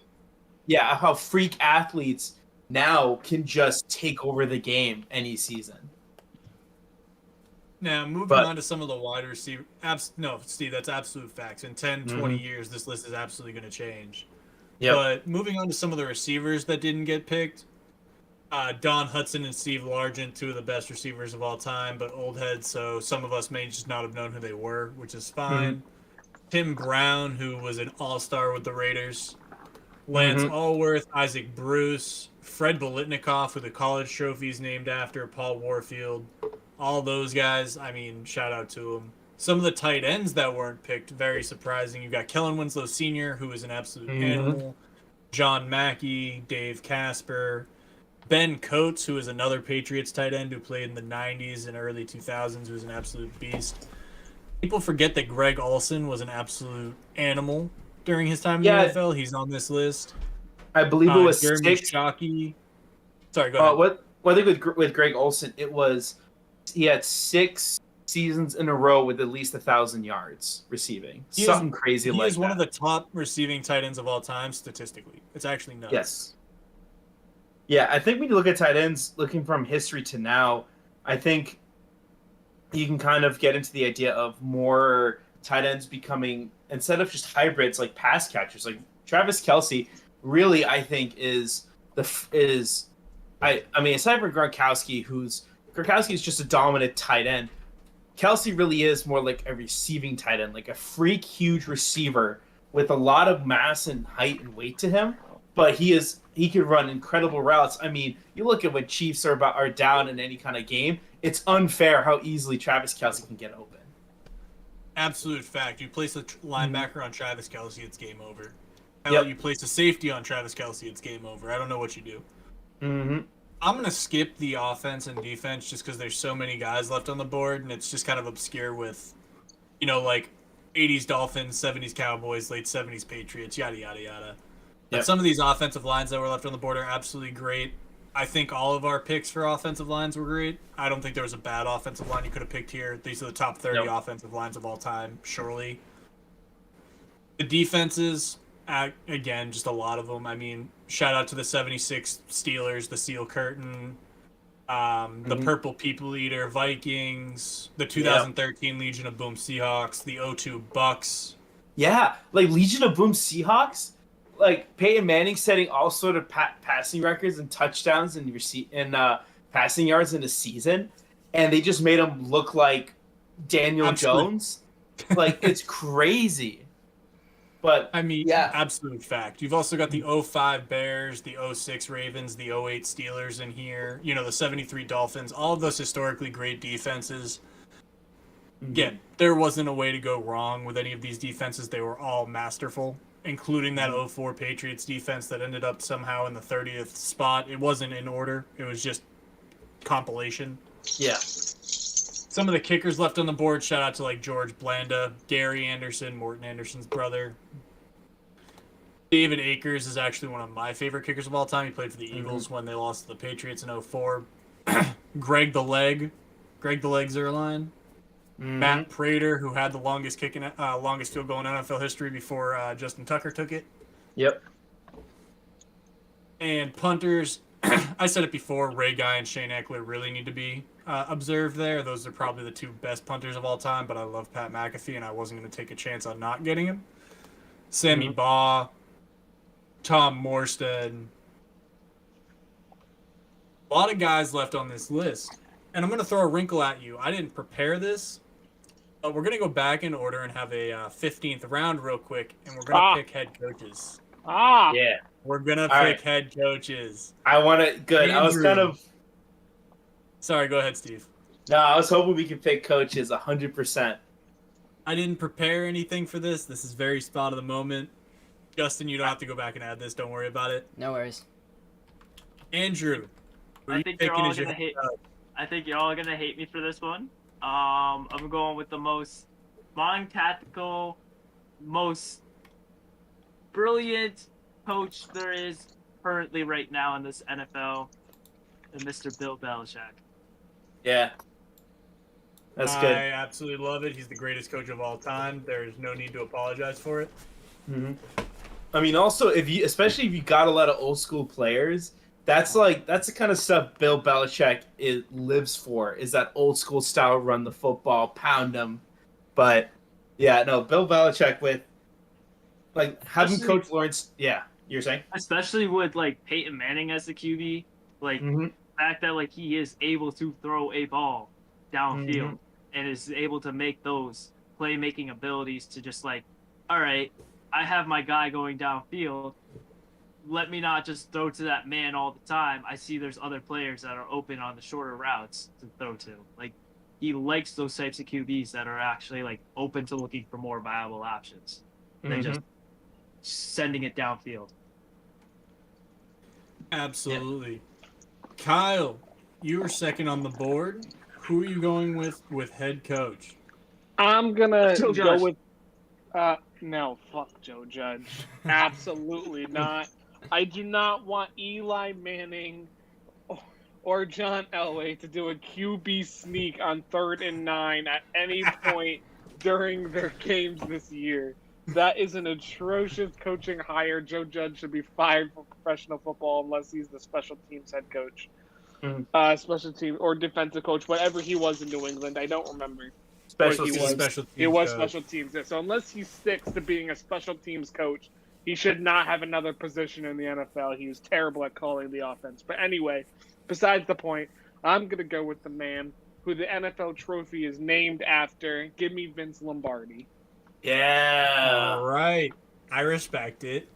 freak athletes now can just take over the game any season. Now, moving on to some of the wide receiver. No, Steve, that's absolute facts. In 10, 20 years, this list is absolutely going to change. Yep. But moving on to some of the receivers that didn't get picked, Don Hudson and Steve Largent, two of the best receivers of all time, but old heads, so some of us may just not have known who they were, which is fine. Tim Brown, who was an all-star with the Raiders. Lance Allworth, Isaac Bruce, Fred Biletnikoff, who the college trophy is named after, Paul Warfield. All those guys, I mean, shout out to them. Some of the tight ends that weren't picked, very surprising. You've got Kellen Winslow Sr., who is an absolute animal. John Mackey, Dave Casper. Ben Coates, who is another Patriots tight end who played in the 90s and early 2000s, who was an absolute beast. People forget that Greg Olson was an absolute animal during his time in the NFL. He's on this list. I believe it was Jeremy 6. Shockey. Sorry, go ahead. What I think with Greg Olson, he had 6 seasons in a row with at least 1,000 yards receiving. Something crazy like that. He is one of the top receiving tight ends of all time statistically. It's actually nuts. Yes. Yeah, I think when you look at tight ends, looking from history to now, I think you can kind of get into the idea of more tight ends becoming, instead of just hybrids, like pass catchers. Like Travis Kelce, really, I think I mean, aside from Gronkowski, Gronkowski is just a dominant tight end. Kelce really is more like a receiving tight end, like a freak huge receiver with a lot of mass and height and weight to him. But he can run incredible routes. I mean, you look at when Chiefs are down in any kind of game, it's unfair how easily Travis Kelce can get open. Absolute fact. You place a linebacker on Travis Kelce, it's game over. You place a safety on Travis Kelce, it's game over. I don't know what you do. I'm going to skip the offense and defense just because there's so many guys left on the board, and it's just kind of obscure with, like 80s Dolphins, 70s Cowboys, late 70s Patriots, yada, yada, yada. But some of these offensive lines that were left on the board are absolutely great. I think all of our picks for offensive lines were great. I don't think there was a bad offensive line you could have picked here. These are the top 30 offensive lines of all time, surely. The defenses, again, just a lot of them. I mean, shout out to the 76 Steelers, the Steel Curtain, the Purple People Eater Vikings, the 2013 Legion of Boom Seahawks, the 02 Bucks. Yeah, like Legion of Boom Seahawks. Like Peyton Manning setting all sort of passing records and touchdowns and passing yards in a season, and they just made him look like Daniel Jones. Like, it's crazy. But I mean, absolute fact. You've also got the 05 Bears, the 06 Ravens, the 08 Steelers in here. The 73 Dolphins. All of those historically great defenses. Again, there wasn't a way to go wrong with any of these defenses. They were all masterful, including that 04 Patriots defense that ended up somehow in the 30th spot. It wasn't in order. It was just compilation. Yeah. Some of the kickers left on the board, shout out to like George Blanda, Gary Anderson, Morton Anderson's brother. David Akers is actually one of my favorite kickers of all time. He played for the Eagles when they lost to the Patriots in 04. Greg the Leg Zuerlein. Matt Prater, who had the longest field goal in NFL history before Justin Tucker took it. Yep. And punters, I said it before, Ray Guy and Shane Eckler really need to be observed there. Those are probably the 2 best punters of all time, but I love Pat McAfee, and I wasn't going to take a chance on not getting him. Sammy Baugh, Tom Morstead. A lot of guys left on this list. And I'm going to throw a wrinkle at you. I didn't prepare this. But we're going to go back in order and have a 15th round real quick, and we're going to pick head coaches. Yeah. We're going to pick head coaches. I want to... Good. Andrew. I was kind of... Sorry, go ahead, Steve. No, I was hoping we could pick coaches 100%. I didn't prepare anything for this. This is very spot of the moment. Justin, you don't have to go back and add this. Don't worry about it. No worries. Andrew. I think you're all going to hate... I think you're all going to hate me for this one. I'm going with the most modern tactical, most brilliant coach there is currently right now in this NFL. than Mr. Bill Belichick. Yeah. That's I good. absolutely love it. He's the greatest coach of all time. There's no need to apologize for it. hmm I mean, also especially if you got a lot of old school players, that's the kind of stuff Bill Belichick lives for. Is that old school style, run the football, pound them. But yeah, no, Bill Belichick with like having Especially- Coach Lawrence. Yeah, you're saying. Especially with like Peyton Manning as the QB, like Mm-hmm. the fact that like he is able to throw a ball downfield and is able to make those playmaking abilities to just like, all right, I have my guy going downfield. Let me not just throw to that man all the time. I see there's other players that are open on the shorter routes to throw to. Like he likes those types of QBs that are actually like open to looking for more viable options than just sending it downfield. Absolutely. Kyle, you were second on the board. Who are you going with head coach? I'm gonna Joe go Judge. with. No, fuck Joe Judge. Absolutely not. I do not want Eli Manning or John Elway to do a QB sneak on 3rd and 9 at any point during their games this year. That is an atrocious coaching hire. Joe Judge should be fired from professional football unless he's the special teams head coach. Special team or defensive coach, whatever he was in New England. I don't remember. Special He He's a was- teams. special teams It was coach. special teams. So unless he sticks to being a special teams coach, he should not have another position in the NFL. He was terrible at calling the offense. But anyway, besides the point, I'm going to go with the man who the NFL trophy is named after. Give me Vince Lombardi. Yeah. All right. I respect it.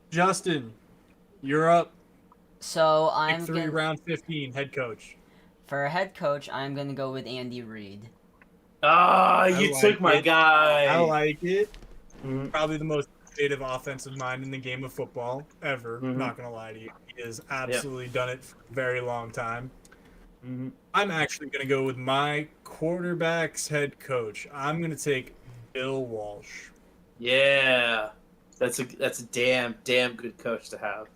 Justin, you're up. So Pick I'm 3, gonna, round 15, head coach. for head coach, I'm gonna go with Andy Reid. Ah, you like took my it. guy. I like it. Mhm. Probably the most creative offensive mind in the game of football ever. Mhm. Not going to lie to you. He has absolutely done it for a very long time. Mhm. I'm actually going to go with my quarterback's head coach. I'm going to take Bill Walsh. Yeah. That's a damn good coach to have.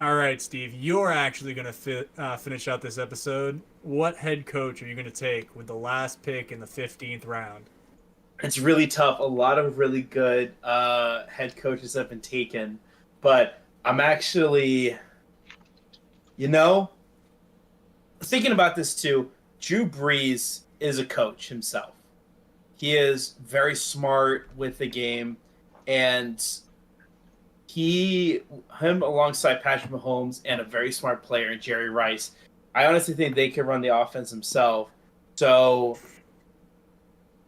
All right, Steve, you're actually going to finish out this episode. What head coach are you going to take with the last pick in the 15th round? It's really tough. A lot of really good head coaches have been taken, but I'm actually, thinking about this too. Drew Brees is a coach himself. He is very smart with the game, and him alongside Patrick Mahomes and a very smart player in Jerry Rice, I honestly think they could run the offense themselves. So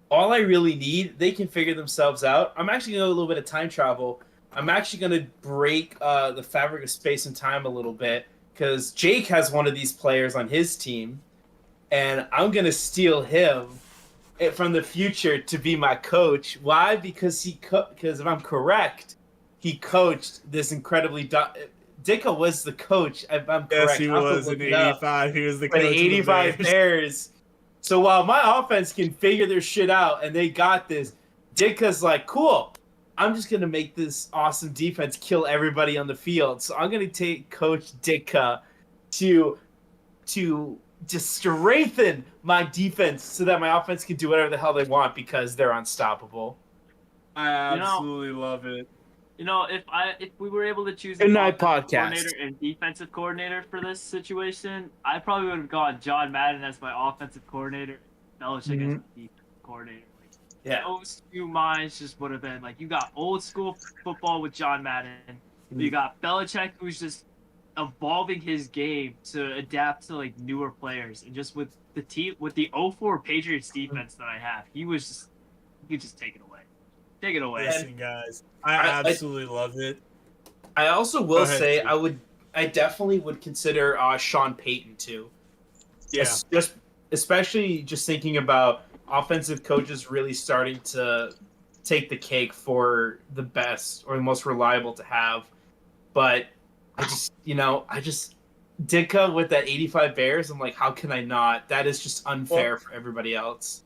all I really need, they can figure themselves out. I'm actually going to do a little bit of time travel. I'm actually going to break the fabric of space and time a little bit because Jake has one of these players on his team, and I'm going to steal him from the future to be my coach. Why? Because because if I'm correct, he coached this incredibly. Dicka was the coach. If I'm correct. Yes, he I'll have to was look in it up. 85. He was the For coach the of the 85 Bears. Bears. So while my offense can figure their shit out and they got this, Ditka's like, cool, I'm just going to make this awesome defense kill everybody on the field. So I'm going to take Coach Ditka to just strengthen my defense so that my offense can do whatever the hell they want because they're unstoppable. I absolutely love it. If we were able to choose Good an night, offensive podcast. coordinator and defensive coordinator for this situation, I probably would have gone John Madden as my offensive coordinator, Belichick as my defensive coordinator. Like, Yeah. those two minds just would have been like, you got old school football with John Madden, you got Belichick who's just evolving his game to adapt to like newer players, and just with the team with the 04 Patriots defense that I have, he could just take it away. Take it away. Listen, guys, I I- absolutely love it. I also Go will ahead, say Steve. I definitely would consider Sean Payton too. Yeah. Just especially just thinking about offensive coaches really starting to take the cake for the best or the most reliable to have. But I just Ditka with that 85 Bears, I'm like, how can I not? That is just unfair for everybody else.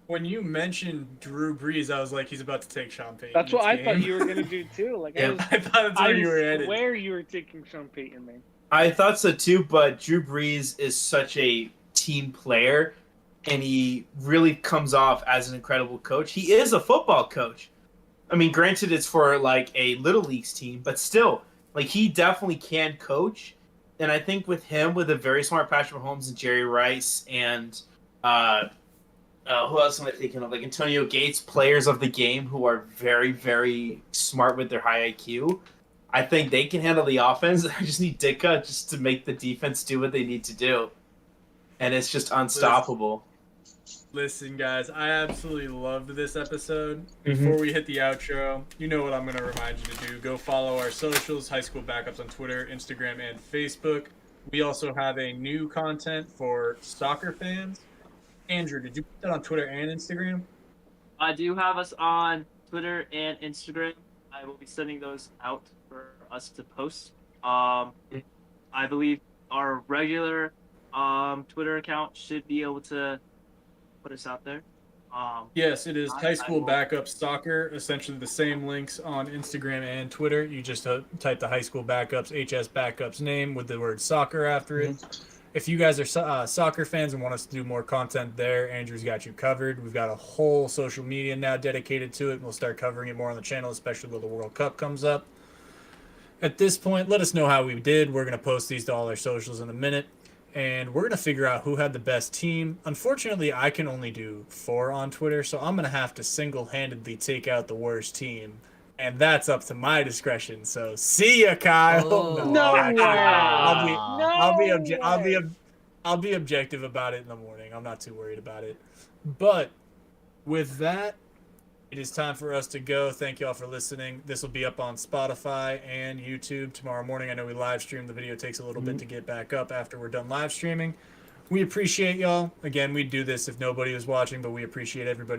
When you mentioned Drew Brees, I was like, he's about to take Sean Payton. That's what this I thought game. you were gonna do too. Like Yeah. I thought that's where you were I headed. swear you were taking Sean Payton, man. I thought so too, but Drew Brees is such a team player, and he really comes off as an incredible coach. He is a football coach. I mean, granted, it's for like a little leagues team, but still, like he definitely can coach. And I think with him, with a very smart Patrick Mahomes and Jerry Rice and who else am I thinking of? Like Antonio Gates, players of the game who are very, very smart with their high IQ. I think they can handle the offense. I just need Ditka just to make the defense do what they need to do. And it's just unstoppable. Listen, guys, I absolutely loved this episode. Before we hit the outro, you know what I'm going to remind you to do. Go follow our socials, High School Backups on Twitter, Instagram, and Facebook. We also have a new content for soccer fans. Andrew, did you put that on Twitter and Instagram? I do have us on Twitter and Instagram. I will be sending those out for us to post. I believe our regular Twitter account should be able to put us out there. Yes, it is I High School will- Backup Soccer. Essentially the same links on Instagram and Twitter. You just type the High School Backups, HS Backups name with the word soccer after it. If you guys are soccer fans and want us to do more content there, Andrew's got you covered. We've got a whole social media now dedicated to it, and we'll start covering it more on the channel, especially when the World Cup comes up. At this point, let us know how we did. We're going to post these to all our socials in a minute, and we're going to figure out who had the best team. Unfortunately, I can only do 4 on Twitter, so I'm going to have to single-handedly take out the worst team, and that's up to my discretion. So, see ya, Kyle. Oh. No actually, way. I'll be objective about it in the morning. I'm not too worried about it. But with that, it is time for us to go. Thank you all for listening. This will be up on Spotify and YouTube tomorrow morning. I know we live stream. The video takes a little bit to get back up after we're done live streaming. We appreciate y'all. Again, we'd do this if nobody was watching, but we appreciate everybody